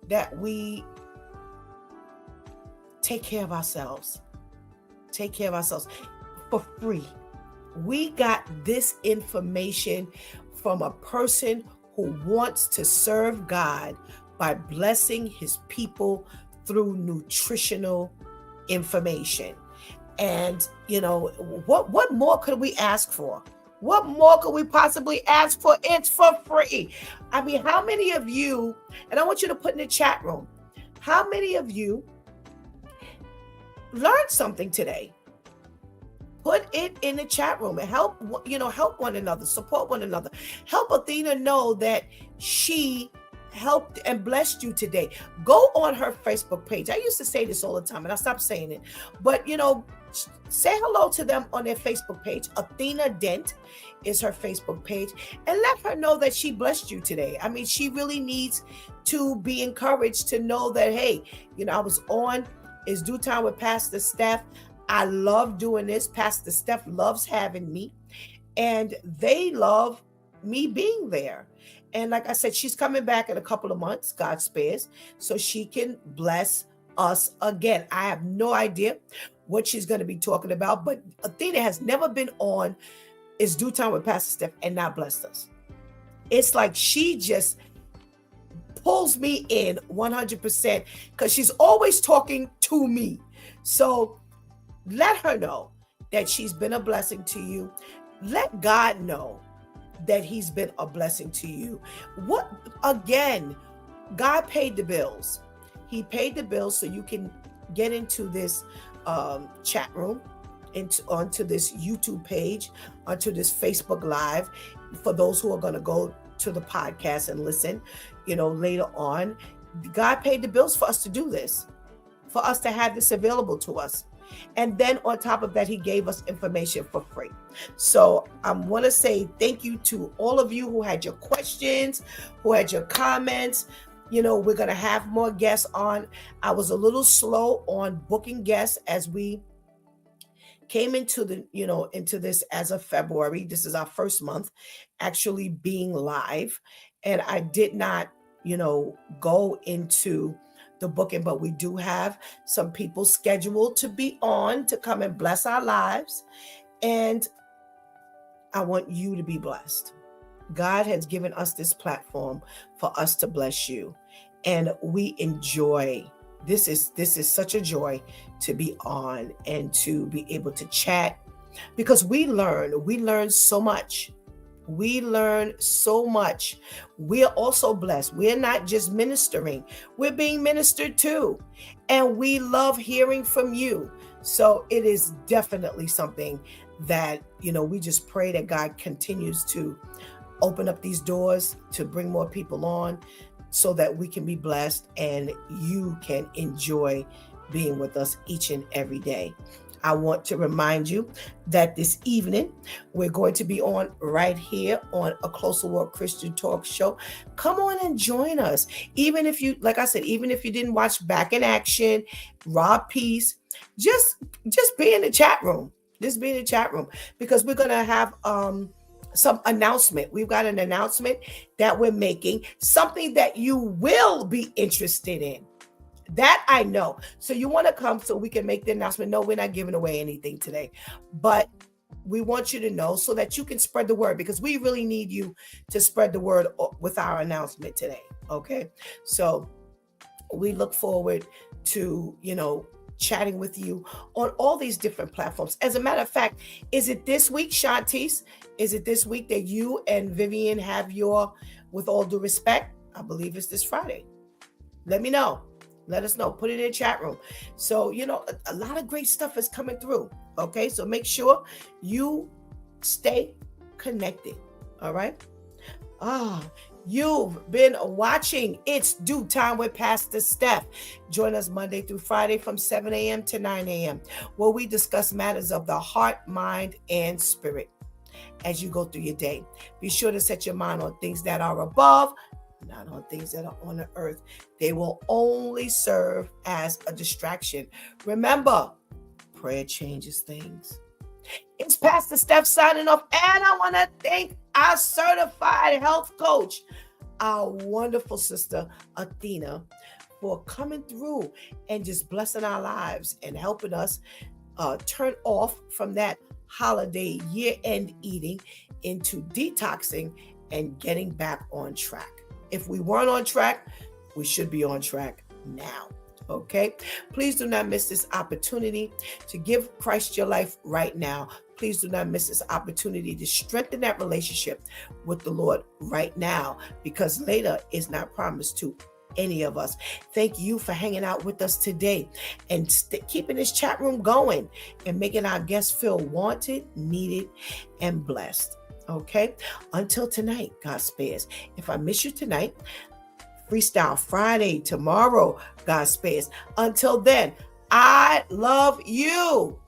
that we take care of ourselves. Take care of ourselves for free. We got this information from a person who wants to serve God by blessing his people through nutritional information. And, what more could we ask for? What more could we possibly ask for? It's for free. I mean, how many of you, and I want you to put in the chat room, how many of you learned something today? Put it in the chat room and help one another, support one another. Help Athena know that she helped and blessed you today. Go on her Facebook page. I used to say this all the time and I stopped saying it, but say hello to them on their Facebook page. Athena Dent is her Facebook page, and let her know that she blessed you today. I mean, she really needs to be encouraged to know that, hey, I was on It's Dew Time with Pastor Steph. I love doing this. Pastor Steph loves having me, and they love me being there. And like I said, she's coming back in a couple of months, God spares, so she can bless us again. I have no idea what she's going to be talking about, but Athena has never been on It's Due Time with Pastor Steph and not blessed us. It's like she just pulls me in 100% because she's always talking to me. So let her know that she's been a blessing to you. Let God know that he's been a blessing to you. What, again, God paid the bills. He paid the bills so you can get into this chat room, onto this YouTube page, onto this Facebook Live. For those who are going to go to the podcast and listen, later on, God paid the bills for us to do this, for us to have this available to us. And then on top of that, he gave us information for free. So I want to say thank you to all of you who had your questions, who had your comments. We're going to have more guests on. I was a little slow on booking guests as we came into this as of February. This is our first month actually being live. And I did not, go into the booking, but we do have some people scheduled to be on to come and bless our lives. And I want you to be blessed. God has given us this platform for us to bless you. And we enjoy, this is such a joy to be on and to be able to chat, because we learn so much. We learn so much. We're also blessed. We're not just ministering. We're being ministered to. And we love hearing from you. So it is definitely something that, we just pray that God continues to open up these doors to bring more people on so that we can be blessed and you can enjoy being with us each and every day. I want to remind you that this evening, we're going to be on right here on A Closer Walk Christian Talk Show. Come on and join us. Even if you, like I said, even if you didn't watch Back in Action, Raw Peace, just be in the chat room. Just be in the chat room, because we're going to have some announcement. We've got an announcement that we're making, something that you will be interested in. That I know. So you want to come so we can make the announcement. No, we're not giving away anything today, but we want you to know so that you can spread the word, because we really need you to spread the word with our announcement today. Okay. So we look forward to, chatting with you on all these different platforms. As a matter of fact, is it this week, Shantice? Is it this week that you and Vivian have your With All Due Respect? I believe it's this Friday. Let me know. Let us know. Put it in the chat room. So, a lot of great stuff is coming through. Okay. So make sure you stay connected. All right. You've been watching It's Due Time with Pastor Steph. Join us Monday through Friday from 7 a.m. to 9 a.m. where we discuss matters of the heart, mind, and spirit. As you go through your day, be sure to set your mind on things that are above, not on things that are on the earth. They will only serve as a distraction. Remember, prayer changes things. It's Pastor Steph signing off, and I want to thank our certified health coach, our wonderful sister Athena, for coming through and just blessing our lives and helping us turn off from that holiday year-end eating into detoxing and getting back on track. If we weren't on track, we should be on track now. Okay? Please do not miss this opportunity to give Christ your life right now. Please do not miss this opportunity to strengthen that relationship with the Lord right now, because later is not promised to any of us. Thank you for hanging out with us today and keeping this chat room going and making our guests feel wanted, needed, and blessed. Okay? Until tonight, God spares. If I miss you tonight, Freestyle Friday tomorrow, God spares. Until then, I love you.